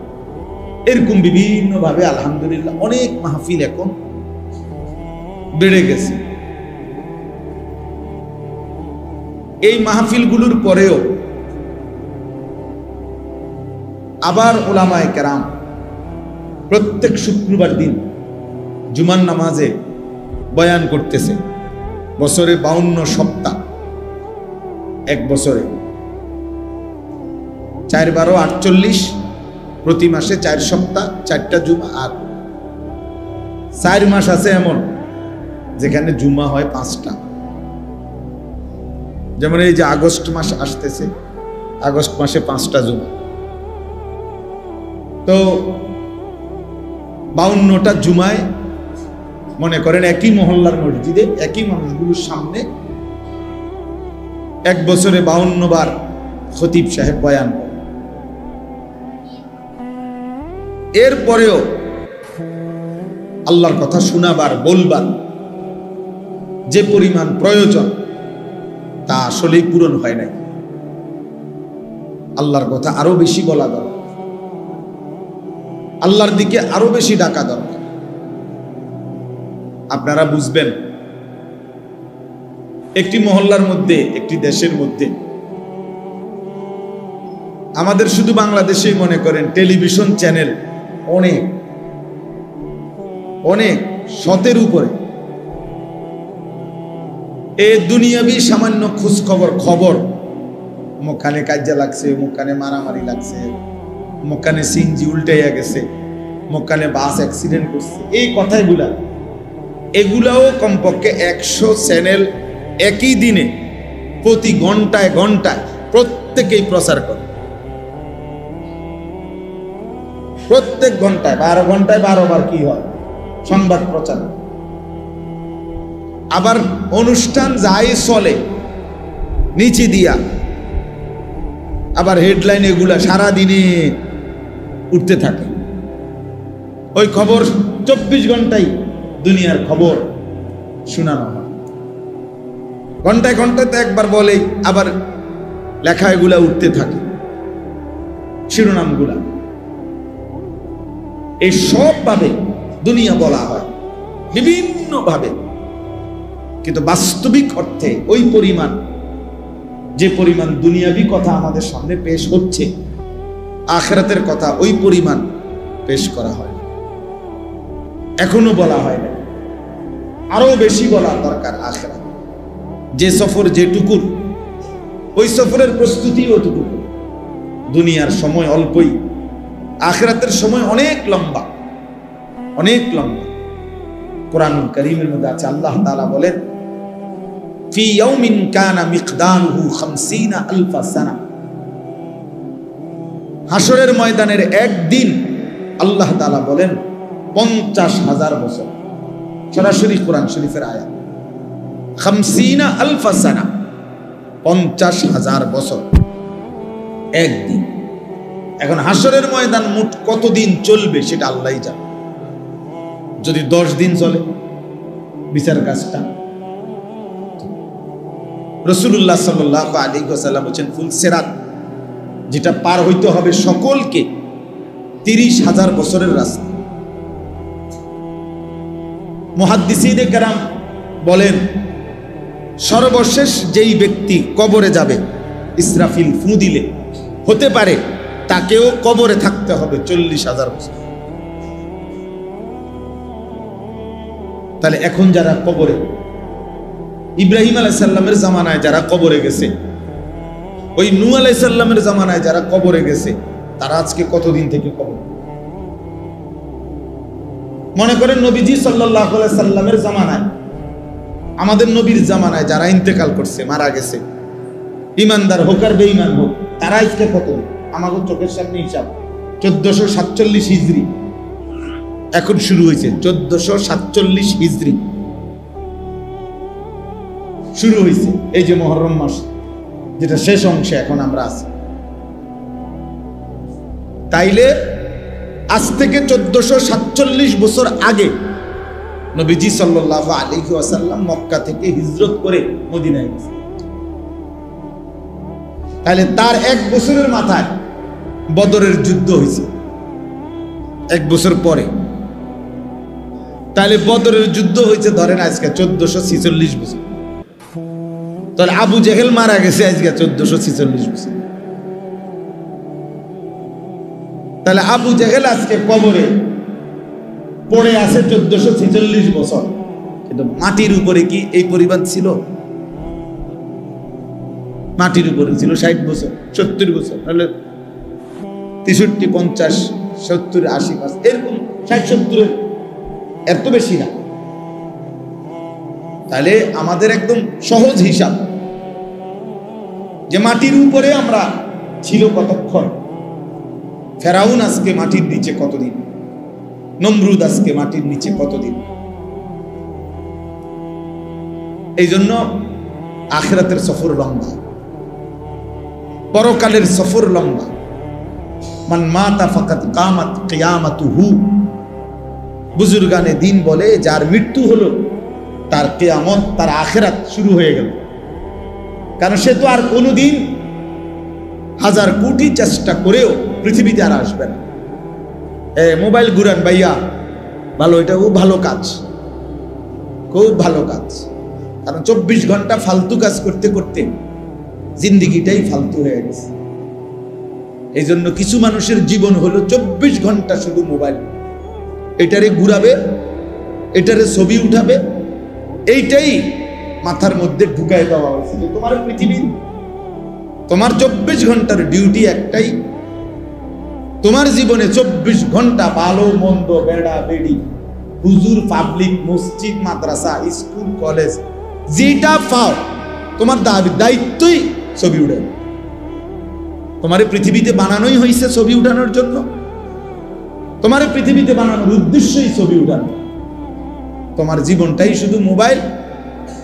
এরকম বিভিন্ন ভাবে আলহামদুলিল্লাহ অনেক মাহফিল এখন বেড়ে গেছে। এই মাহফিলগুলোর পরেও আবার উলামায়ে কেরাম প্রত্যেক শুক্রবার দিন জুমার নামাজে বয়ান করতেছে। বছরে 52 সপ্তাহ, এক বছরে 4-12 48, প্রতি মাসে 4 সপ্তাহ 4টা জুমা, আর 4 মাস আছে এমন যেখানে জুমা হয় 5টা। যেমন এই যে আগস্ট মাস আসতেছে, আগস্ট মাসে 5টা জুমা। তো 52টা জুমায় মনে করেন একই মহল্লার মসজিদে একই মানুষগুলোর সামনে এক বছরে 52 বার খতিব সাহেব বয়ান করেন। এরপরেও আল্লাহর কথা শোনাবার, বলবার যে পরিমাণ প্রয়োজন তা আসলেই পূরণ হয় নাই। আল্লাহর কথা আরো বেশি বলা দরকার, আল্লাহর দিকে আরো বেশি ডাকা দরকার। আপনারা বুঝবেন, একটি মহল্লার মধ্যে, একটি দেশের মধ্যে, আমাদের শুধু বাংলাদেশেই মনে করেন টেলিভিশন চ্যানেল অনেক অনেক 100-এর উপরে। এই দুনিয়াবি সামান্য খোঁজ খবর, মুখানে কাজ্জা লাগছে, মুখানে মারামারি লাগছে, মুখানে সিনজি উল্টাইয়া গেছে, মুখানে বাস অ্যাক্সিডেন্ট করছে, এই কথাগুলা, এগুলাও কমপক্ষে 100 চ্যানেল একই দিনে প্রতি ঘন্টায় ঘন্টায় প্রত্যেকেই প্রচার করে। প্রত্যেক ঘন্টায় 12 ঘন্টায় 12 বার কি হয় সংবাদ প্রচার। আবার অনুষ্ঠান যাই চলে নিচে দিয়া আবার হেডলাইন এগুলা সারা দিনে উঠতে থাকে। ওই খবর 24 ঘন্টায় দুনিয়ার খবর শোনানো হয়। ঘন্টায় ঘন্টায় তো একবার বলে, আবার লেখা এগুলা উঠতে থাকে, শিরোনামগুলা। এই সব ভাবে দুনিয়া বলা হয় বিভিন্ন ভাবে, কিন্তু বাস্তবিক অর্থে ওই পরিমাণ, যে পরিমাণ দুনিয়াবি কথা আমাদের সামনে পেশ হচ্ছে, আখিরাতের কথা ওই পরিমাণ পেশ করা হয়, এখনো বলা হয় না। আরো বেশি বলা দরকার আখিরাত। যে সফর যেটুকুর, ওই সফরের প্রস্তুতি ওটুকু। দুনিয়ার সময় অল্পই, আখিরাতের সময় অনেক লম্বা, অনেক লম্বা। কোরআনুল কারীমের মধ্যে আছে, আল্লাহ তাআলা বলেন, ফি ইয়াউমিন কানা মিকদারুহু 50,000 সানা। হাসরের ময়দানের একদিন আল্লাহ তাআলা বলেন 50,000 বছর। সরাসরি কোরআন শরীফের আয়াত, 50 আলফা সানা, 50,000 বছর একদিন। এখন হাসরের ময়দান মোট কতদিন চলবে সেটা আল্লাহই জানে। যদি 10 দিন চলে বিচার কাজটা, রাসূলুল্লাহ সাল্লাল্লাহু আলাইহি ওয়াসাল্লাম বলেন ফুল সিরাত যেটা পার হইতে হবে সকলকে 30,000 বছরের রাস্তা। মুহাদ্দিসিনে কেরাম বলেন সর্বশেষ যেই ব্যক্তি কবরে যাবে, ইসরাফিল ফু দিলে হতে পারে তাকেও কবরে থাকতে হবে 40,000 বছর। তাহলে এখন যারা কবরে, ইব্রাহিম আলাইহিস সালামের জামানায় যারা কবরে গেছে, ওই নূহ আলাইহিস সালামের জামানায় যারা কবরে গেছে, তারা আজকে কতদিন থেকে কবরে? মনে করেন নবীজি সাল্লাল্লাহু আলাইহি সাল্লামের জামানায়, আমাদের নবীর জামানায় যারা ইন্তেকাল করছে, মারা গেছে, ইমানদার হোক আর বেঈমান হোক, তারা আজকে কত? আমাদের চোখের সামনে হিসাব 1447 হিজরি এখন শুরু হয়েছে। 1447 হিজরি শুরু হয়েছে, এই যে মুহররম মাস, যেটা শেষ অংশে এখন আমরা আছি। তাইলে আজ থেকে 1447 বছর আগে নবীজি সাল্লাল্লাহু আলাইহি ওয়াসাল্লাম মক্কা থেকে হিজরত করে মদিনায় গেছে। তাহলে তার 1 বছরের মাথায় বদরের যুদ্ধ হয়েছে, 1 বছর পরে। তাহলে বদরের যুদ্ধ হয়েছে ধরেন আজকে 1446 বছর। তাহলে আবু জেহেল মারা গেছে আজকে 1446 বছর। তাহলে আবু জেহেল আজকে কবরে পড়ে আছে 1446 বছর। কিন্তু মাটির উপরে কি এই পরিমাণ ছিল? মাটির উপরে ছিল 60 বছর, 70 বছর, তাহলে 63, 50, 70, 80, এরকম 60, 70, এর তো বেশি না। তাহলে আমাদের একদম সহজ হিসাব যে মাটির উপরে আমরা ছিল কতক্ষণ। ফেরাউন আজকে মাটির নিচে কতদিন, নমরুদ আজকে মাটির নিচে কতদিন। এই জন্য আখিরাতের সফর লম্বা, পরকালের সফর লম্বা। মান মাতা ফাকাত কামাত কিয়ামাতুহু, বুজুর্গানে দিন বলে যার মৃত্যু হলো তার কিয়ামত, তার আখিরাত শুরু হয়ে গেল। কারণ সে তো আর কোনোদিন 1000 কোটি চেষ্টা করেও পৃথিবীতে আর আসবে না। মোবাইল ঘুরান ভাইয়া, ভালো, এটা খুব ভালো কাজ, খুব ভালো কাজ। কারণ 24 ঘন্টা ফালতু কাজ করতে করতে জিন্দিগিটাই ফালতু হয়ে গেছে। এই জন্য কিছু মানুষের জীবন হলো 24 ঘন্টা শুধু মোবাইল, এটারে ঘুরাবে, এটারে ছবি উঠাবে, এইটাই মাথার মধ্যে ঢুকাই দেওয়া হয়েছে। তোমার পৃথিবী, তোমার 24 ঘন্টার ডিউটি একটাই, তোমার জীবনে 24 ঘন্টা ভালো মন্দ, বেড়া বেড়ি, হুজুর, পাবলিক, মসজিদ, মাদ্রাসা, স্কুল, কলেজ, যেটা পাও তোমার দায়িত্বই ছবি উঠানো। তোমার পৃথিবীতে বানানোই হয়েছে ছবি উঠানোর জন্য, তোমার পৃথিবীতে বানানোর উদ্দেশ্যই ছবি উঠানো। তোমার জীবনটাই শুধু মোবাইল,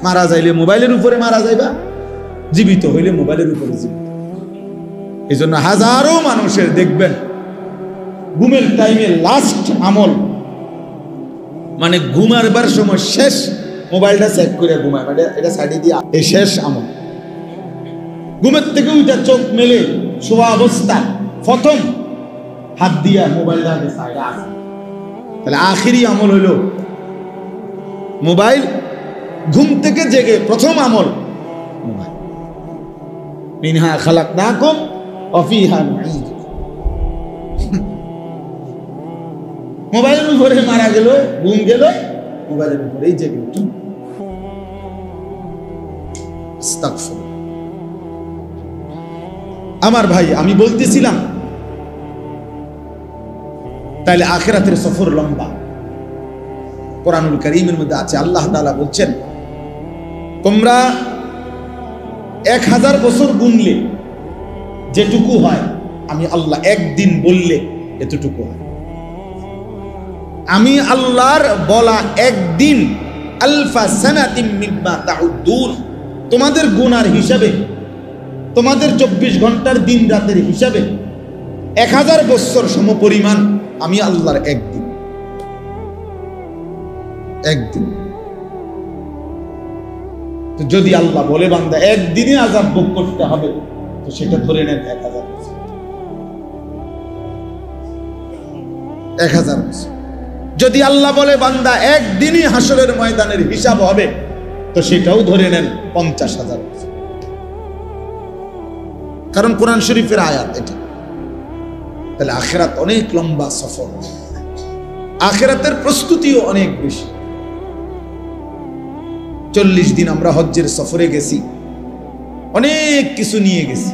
মারা যাইলে মোবাইলের উপরে মারা যাইবা, জীবিত হইলে মোবাইলের উপরে জীবিত। এই জন্য হাজারো মানুষের দেখবেন ঘুমের টাইমে লাস্ট আমল, মানে ঘুমারবার সময় শেষ মোবাইলটা চেক করে ঘুমায়, মানে এটা সাইডে দিয়ে, এই শেষ আমল। ঘুমের থেকে উঠে চোখ মেলে শোয়া অবস্থা প্রথম হাত দিয়া মোবাইলটা সাইডে আসে। তাহলে আখিরি আমল হইল মোবাইল। ঘুম থেকে জেগে প্রথম আমল মোবাইল। মিনহা খালাকনাকুম ওয়া ফিহা নুঈদুকুম। মোবাইলের উপরে মারা গেল, ঘুম গেল, মোবাইলের উপরেই জেগে উঠল। আস্তাগফিরুল্লাহ। আমার ভাই, আমি বলতেছিলাম তাহলে আখিরাতের সফর লম্বা। কোরআনুল কারীমের মধ্যে আছে, আল্লাহ তাআলা বলছেন তোমরা 1000 বছর গুনলে যেটুকু হয়, আমি আল্লাহ একদিন বললে এতটুকু হয়। আমি আল্লাহর বলা একদিন আলফা সানাতিম মিম্মা তাউদ্দুন, তোমাদের গুনার হিসাবে, তোমাদের 24 ঘন্টার দিন রাতের হিসাবে 1000 বছর সমপরিমাণ আমি আল্লাহর একদিন। তো যদি আল্লাহ বলে বান্দা একদিনে আযাব ভোগ করতে হবে, তো সেটা ধরে নেন 1000 বছর। 1000 বছর। যদি আল্লাহ বলে বান্দা একদিনই হাসরের ময়দানের হিসাব হবে, তো সেটাও ধরে নেন 50,000 বছর। কারণ কোরআন শরীফের আয়াত এটা। তাহলে আখিরাত অনেক লম্বা সফর, আখিরাতের প্রস্তুতিও অনেক বেশি। 40 দিন আমরা হজ্জের সফরে গেছি, অনেক কিছু নিয়ে গেছি,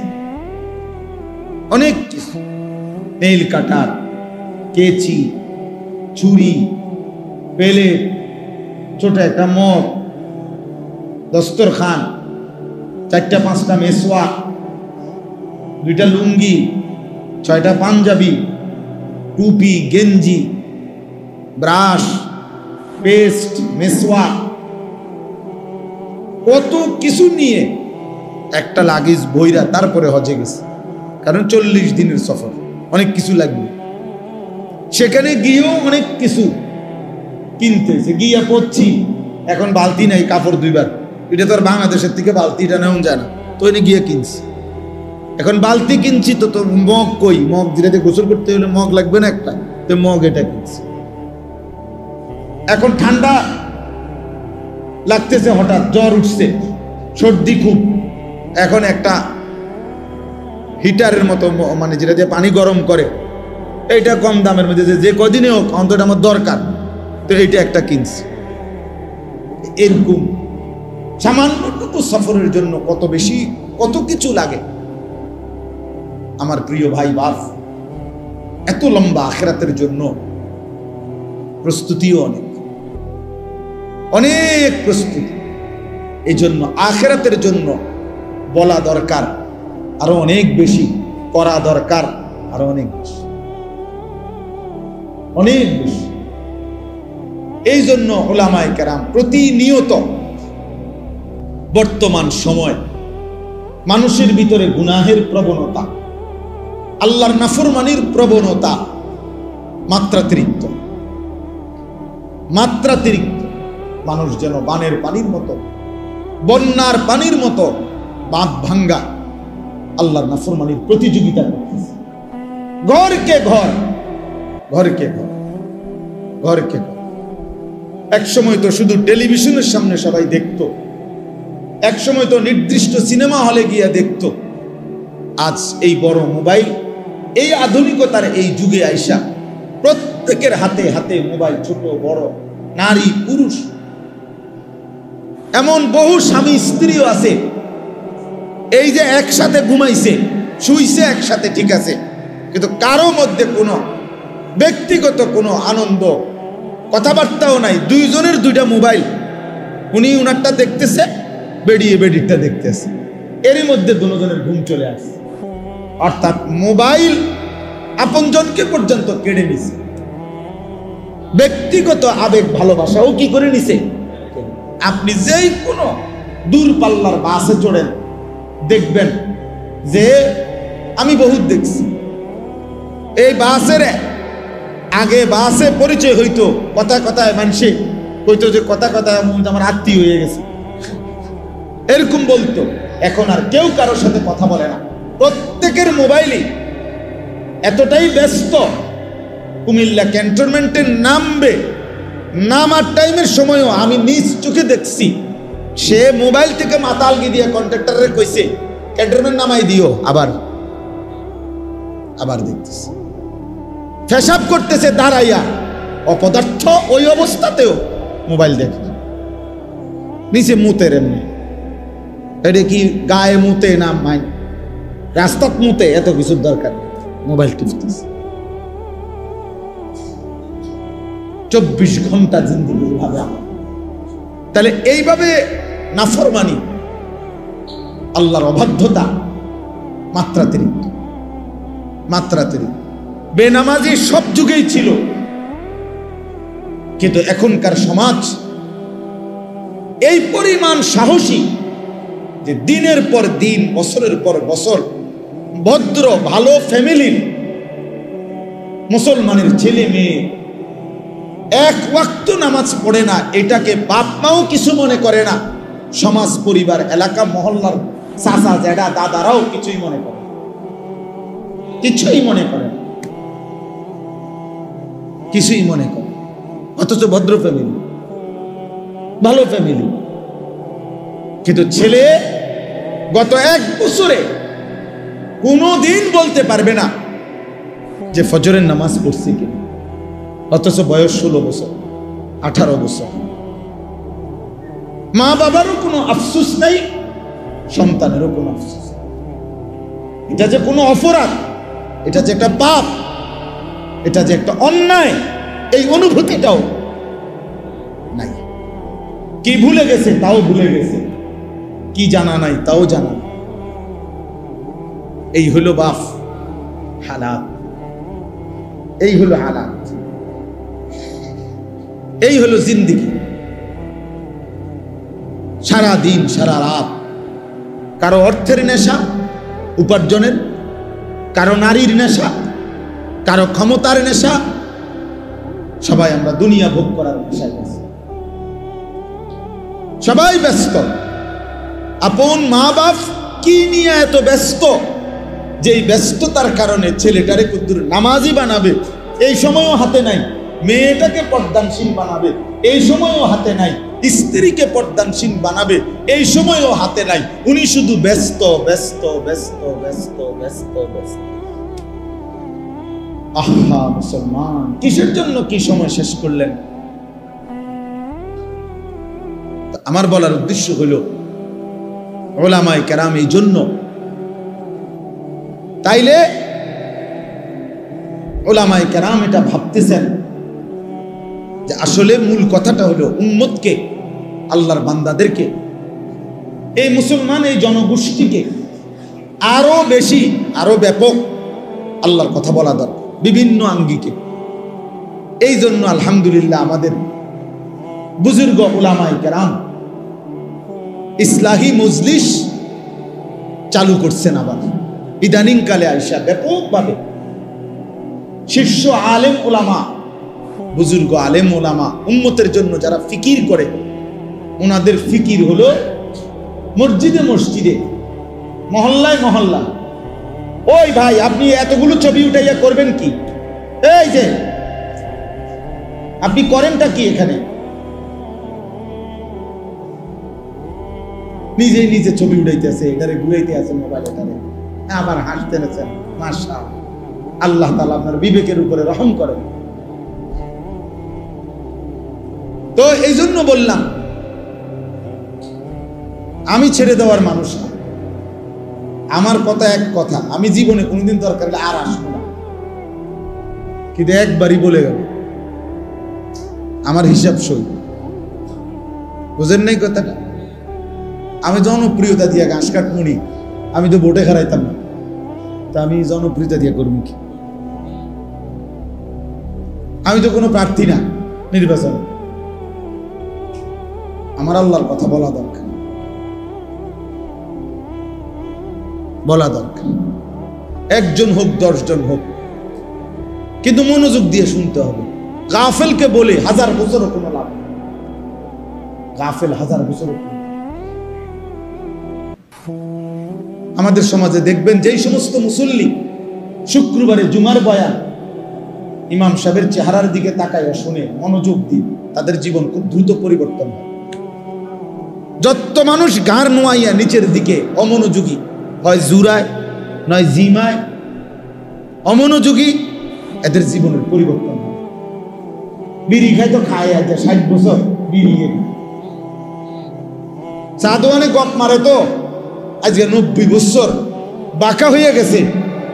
অনেক কিছু, নেইল কাটার, কেচি, ছুরি, প্লেট, ছোট একটা মগ, দস্তরখান, 4-5টা মেসওয়াক, 2টা লুঙ্গি, 6টা পাঞ্জাবি, টুপি, গেঞ্জি, ব্রাশ, পেস্ট, মেসওয়াক, কত কিছু নিয়ে একটা লাগেজ বইরা তারপরে হজে গেছে। কারণ 40 দিনের সফর, অনেক কিছু লাগবে। সেখানে গিয়েও অনেক কিছু কিনতেছে, গিয়া পড়ছি, এখন বালতি নাই কাপড় ধুইবার, এটা তো আর বাংলাদেশের থেকে বালতিটা নেওয়া যায় না, তো এনে গিয়ে কিনছি। এখন বালতি কিনছি, তো তোর মগ কই, মগ যেটাতে গোসল করতে হলে মগ লাগবে না একটা, তো মগ এটা কিনছি। এখন ঠান্ডা লাগতেছে, হঠাৎ জ্বর উঠছে, সর্দি খুব, এখন একটা হিটারের মতো, মানে যেটা দিয়ে পানি গরম করে, এইটা কম দামের মধ্যে, যে কদিনে হোক অন্তত আমার দরকার, তো এইটা একটা কিনছি। এরকম সামান্যটুকু সফরের জন্য কত বেশি, কত কিছু লাগে। আমার প্রিয় ভাই বাপ, এত লম্বা আখিরাতের জন্য প্রস্তুতিও অনেক, অনেক প্রস্তুতি। এই জন্য আখিরাতের জন্য বলা দরকার আরো অনেক বেশি, করা দরকার আরো অনেক বেশি, অনেক বেশি। এই জন্য উলামায়ে কেরাম প্রতিনিয়ত বর্তমান সময় মানুষের ভিতরে গুনাহের প্রবণতা, আল্লাহর নাফরমানির প্রবণতা মাত্রাতিরিক্ত, মানুষ যেন বানের পানির মতো, বন্যার পানির মতো বাঁধ ভাঙ্গা আল্লাহর নাফরমানির প্রতিযোগিতা করতেছে। ঘরকে ঘর, এক সময় তো শুধু টেলিভিশনের সামনে সবাই দেখতো, এক সময় তো নির্দিষ্ট সিনেমা হলে গিয়া দেখতো। আজ এই বড় মোবাইল, এই আধুনিকতার এই যুগে আইসা প্রত্যেকের হাতে হাতে মোবাইল, ছোট বড়, নারী পুরুষ, এমন বহু স্বামী স্ত্রীও আছে, এই যে একসাথে ঘুমাইছে, শুইছে একসাথে, ঠিক আছে, কিন্তু কারো মধ্যে কোনো ব্যক্তিগত কোনো আনন্দ, কথাবার্তাও নাই। দুইজনের 2টা মোবাইল, উনি উনারটা দেখতেছে, বেডিরটা দেখতেছে, এরই মধ্যে দুজনের ঘুম চলে আসে। অর্থাৎ মোবাইল আপনজনকে পর্যন্ত কেড়ে নিছে, ব্যক্তিগত আবেগ ভালোবাসাও কি করে নিছে। আপনি যেই কোনো দূরপাল্লার বাসে চড়েন, দেখবেন যে, আমি বহুত দেখছি, এই বাসের আগে বাসে পরিচয় হইতো, কথায় মানুষে কইতো যে কথায় আমার আত্মীয় হয়ে গেছে, এরকম বলতো। এখন আর কেউ কারোর সাথে কথা বলে না, প্রত্যেকের মোবাইলে এতটাই ব্যস্ত। কুমিল্লা ক্যান্টনমেন্টের নামার টাইমের সময়ও আমি নিজ চোখে দেখছি, সে মোবাইল থেকে মাতালগি দিয়ে কন্ট্রাক্টরে কইছে ক্যান্টনমেন্ট নামাই দিও, আবার দেখতেছে, ফেসাব করতেছে দাঁড়াইয়া, অপদার্থ ওই অবস্থাতেও মোবাইল দেখে, নিচে মুতের এমনি, এটা কি গায়ে মুতে না রাস্তাত মুতে, এত কিছুর দরকার, মোবাইল টিপতেছে। 24 ঘন্টা জিন্দেগি এইভাবে আমার। তাহলে এইভাবে নাফরমানি, আল্লাহর অবাধ্যতা মাত্রাতিরিক্ত। বেনামাজি সব যুগেই ছিল, কিন্তু এখনকার সমাজ এই পরিমাণ সাহসী যে দিনের পর দিন, বছরের পর বছর ভদ্র ভালো ফ্যামিলির মুসলমানের ছেলে মেয়ে এক ওয়াক্ত নামাজ পড়ে না, এটাকে বাপ মাও কিছু মনে করে না। সমাজ, পরিবার, এলাকা, মহল্লার চাচা জ্যাঠা দাদারাও কিছুই মনে করে, কিছুই মনে করে না, কিছুই মনে করে। অথচ ভদ্র ফ্যামিলি, ভালো ফ্যামিলি, কিন্তু ছেলে গত এক বছরে কোনোদিন বলতে পারবে না যে ফজরের নামাজ পড়ছি কিনা। অথচ বয়স 16 বছর, 18 বছর। মা বাবারও কোনো আফসোস নাই, সন্তানেরও কোনো আফসোস। এটা যে কোনো অপরাধ, এটা যে একটা পাপ, এটা যে একটা অন্যায়, এই অনুভূতিটাও নাই। কি ভুলে গেছে তাও ভুলে গেছে, কি জানা নাই তাও জানা নাই। এই হলো বাপ হালাত, এই হলো হালাত, এই হলো জিন্দেগি। সারা দিন সারা রাত কারো অর্থের নেশা উপার্জনের, কারো নারীর নেশা, কারো ক্ষমতার নেশা। সবাই আমরা দুনিয়া ভোগ করার নেশায় ব্যস্ত, সবাই ব্যস্ত। আপন মা বাপ কি নিয়ে এত ব্যস্ত যে এই ব্যস্ততার কারণে ছেলেটারে কুদ্দুর নামাজি বানাবে এই সময়ও হাতে নাই, মেয়েটাকে পর্দানশীল বানাবে এই সময়ও হাতে নাই, স্ত্রীকে পর্দানশীল বানাবে এই সময়ও হাতে নাই। উনি শুধু ব্যস্ত ব্যস্ত ব্যস্ত ব্যস্ত ব্যস্ত ব্যস্ত। আহা মুসলমান, কিসের জন্য কি সময় শেষ করলেন? আমার বলার উদ্দেশ্য হলো উলামায়ে কেরাম এই জন্য, তাইলে উলামায়ে কেরাম এটা ভাবতেছেন যে আসলে মূল কথাটা হলো উম্মতকে, আল্লাহর বান্দাদেরকে, এই মুসলমান এই জনগোষ্ঠীকে আরো বেশি, আরো ব্যাপক আল্লাহর কথা বলা দরকার বিভিন্ন আঙ্গিকে। এই জন্য আলহামদুলিল্লাহ আমাদের বুজুর্গ উলামায়ে কেরাম ইসলাহি মজলিস চালু করছেন। আবার ইদানিং কালে আইসা ব্যাপকভাবে শীর্ষ আলেম ওলামা, বুজুর্গ আলেম ওলামা, উম্মতের জন্য যারা ফিকির করে, ওনাদের ফিকির হলো মসজিদে মসজিদে, মহল্লায় মহল্লা। ওই ভাই, আপনি এতগুলো ছবি উঠাইয়া করবেন কি? এই যে আপনি করেনটা কি এখানে? নিজে নিজে ছবি উঠাইতেছে, এটারে ঘুরাইতে আছে মোবাইল, এটারে আবার হাসতে আছেন। মাশাআল্লাহ, আল্লাহ তাআলা আপনার বিবেকের উপরে রহম করেন। তো এই জন্য বললাম, আমি ছেড়ে দেওয়ার মানুষ না। আমার কথা এক কথা, আমি জীবনে কোনোদিন দরকার হলে আর আসবো না, কিন্তু একবারই বলে গেল আমার হিসাব সই। বুঝেন নাই কথাটা? আমি জনপ্রিয়তা দিয়ে ঘাস কাটমুনি, আমি তো ভোটে হারাইতাম না, তা আমি জনপ্রিয়তা দিয়ে করবো কি? আমি তো কোনো প্রার্থী না নির্বাচন। আমার আল্লাহর কথা বলা দরকার, বলা দরকার। একজন হোক 10 জন হোক, কিন্তু মনোযোগ দিয়ে শুনতে হবে। গাফেলকে বলে 1000 বছরও কোনো লাভ নেই। গাফেল 1000 বছরও। আমাদের সমাজে দেখবেন যেই সমস্ত মুসল্লি শুক্রবারে জুমার বয়ান ইমাম সাহেবের চেহারার দিকে তাকাইয়া শুনে মনোযোগ দিয়ে, তাদের জীবন খুব দ্রুত পরিবর্তন হয়। যত মানুষ গাঁর নোয়াইয়া নিচের দিকে অমনোযোগী, হয় জুরায় নয় জিমায় অমনোযোগী, এদের জীবনের পরিবর্তন হয়। বিড়ি খায় তো খায়, আছে 60 বছর বিড়ি, চা দোকানে গপ মারে তো আজকে 90 বছর বাঁকা হয়ে গেছে,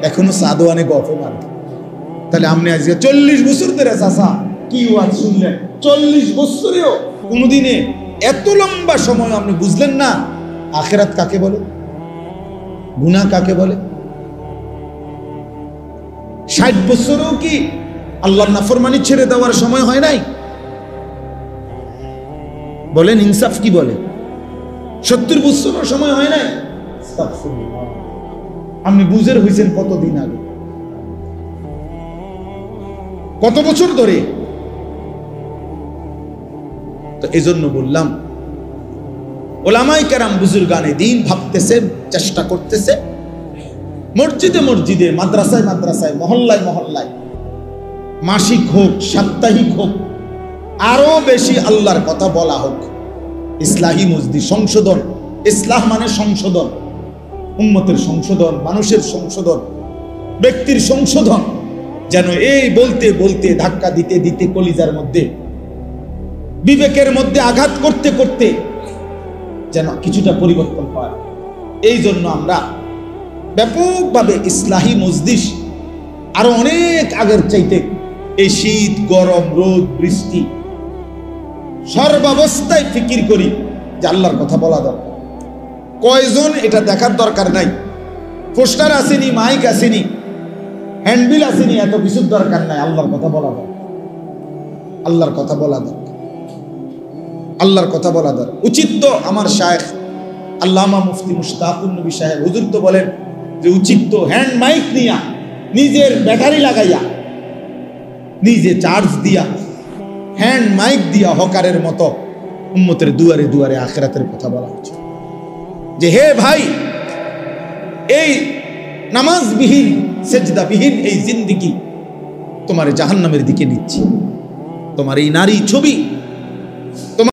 এখনো চা দোকানে গপে মারে। তাহলে আপনি আজকে 40 বছর ধরে চাচা কি ওয়াজ শুনলেন, 40 বছরেও কোনোদিনে এত লম্বা সময় আপনি বুঝলেন না আখিরাত কাকে বলে, গুনাহ কাকে বলে। 60 বছরেও কি আল্লাহর নাফরমানি ছেড়ে দেওয়ার সময় হয় নাই? বলেন ইনসাফ কি বলে? 70 বছর সময় হয় না। আপনি বুঝের হয়েছেন কতদিন আগে, কত বছর ধরে? তো এজন্য বললাম ওলামায়ে কেরাম বুজুর্গানে দ্বীন ভাবতেছে, চেষ্টা করতেছে, মসজিদে মসজিদে, মাদ্রাসায় মাদ্রাসায়, মহল্লায় মহল্লায়, মাসিক হোক, সাপ্তাহিক হোক, আরো বেশি আল্লাহর কথা বলা হোক। ইসলাহি মজদি, সংশোধন। ইসলাহ মানে সংশোধন, উম্মতের সংশোধন, মানুষের সংশোধন, ব্যক্তির সংশোধন। যেন এই বলতে বলতে, ধাক্কা দিতে দিতে, কলিজার মধ্যে, বিবেকের মধ্যে আঘাত করতে করতে যেন কিছুটা পরিবর্তন হয়। এই জন্য আমরা ব্যাপকভাবে ইসলাহি মজলিস আরো অনেক আগের চাইতে এই শীত, গরম, রোদ, বৃষ্টি সর্বাবস্থায় ফিকির করি যে আল্লাহর কথা বলা দরকার। কয়জন এটা দেখার দরকার নাই, পোস্টার আসেনি, মাইক আসেনি, হ্যান্ডবিল আসেনি, এত কিছুর দরকার নাই। আল্লাহর কথা বলা দরকার, আল্লাহর কথা বলা দরকার, আল্লাহর কথা বলা দরকার। উচিত তো আমার শায়েখ আল্লামা মুফতি মুশতাকুন নবী সাহেব হুজুর তো বলেন যে উচিত তো হ্যান্ড মাইক নিয়া, নিজের ব্যাটারি লাগাইয়া, নিজে চার্জ দিয়া, হ্যান্ড মাইক দিয়া হকারের মতো উম্মতের দুয়ারে দুয়ারে আখিরাতের কথা বলা উচিত। যে হে ভাই, এই নামাজবিহীন, সেজদাবিহীন এই জিন্দেগি তোমার জাহান্নামের দিকে নিচ্ছে। তোমার এই নারী ছবি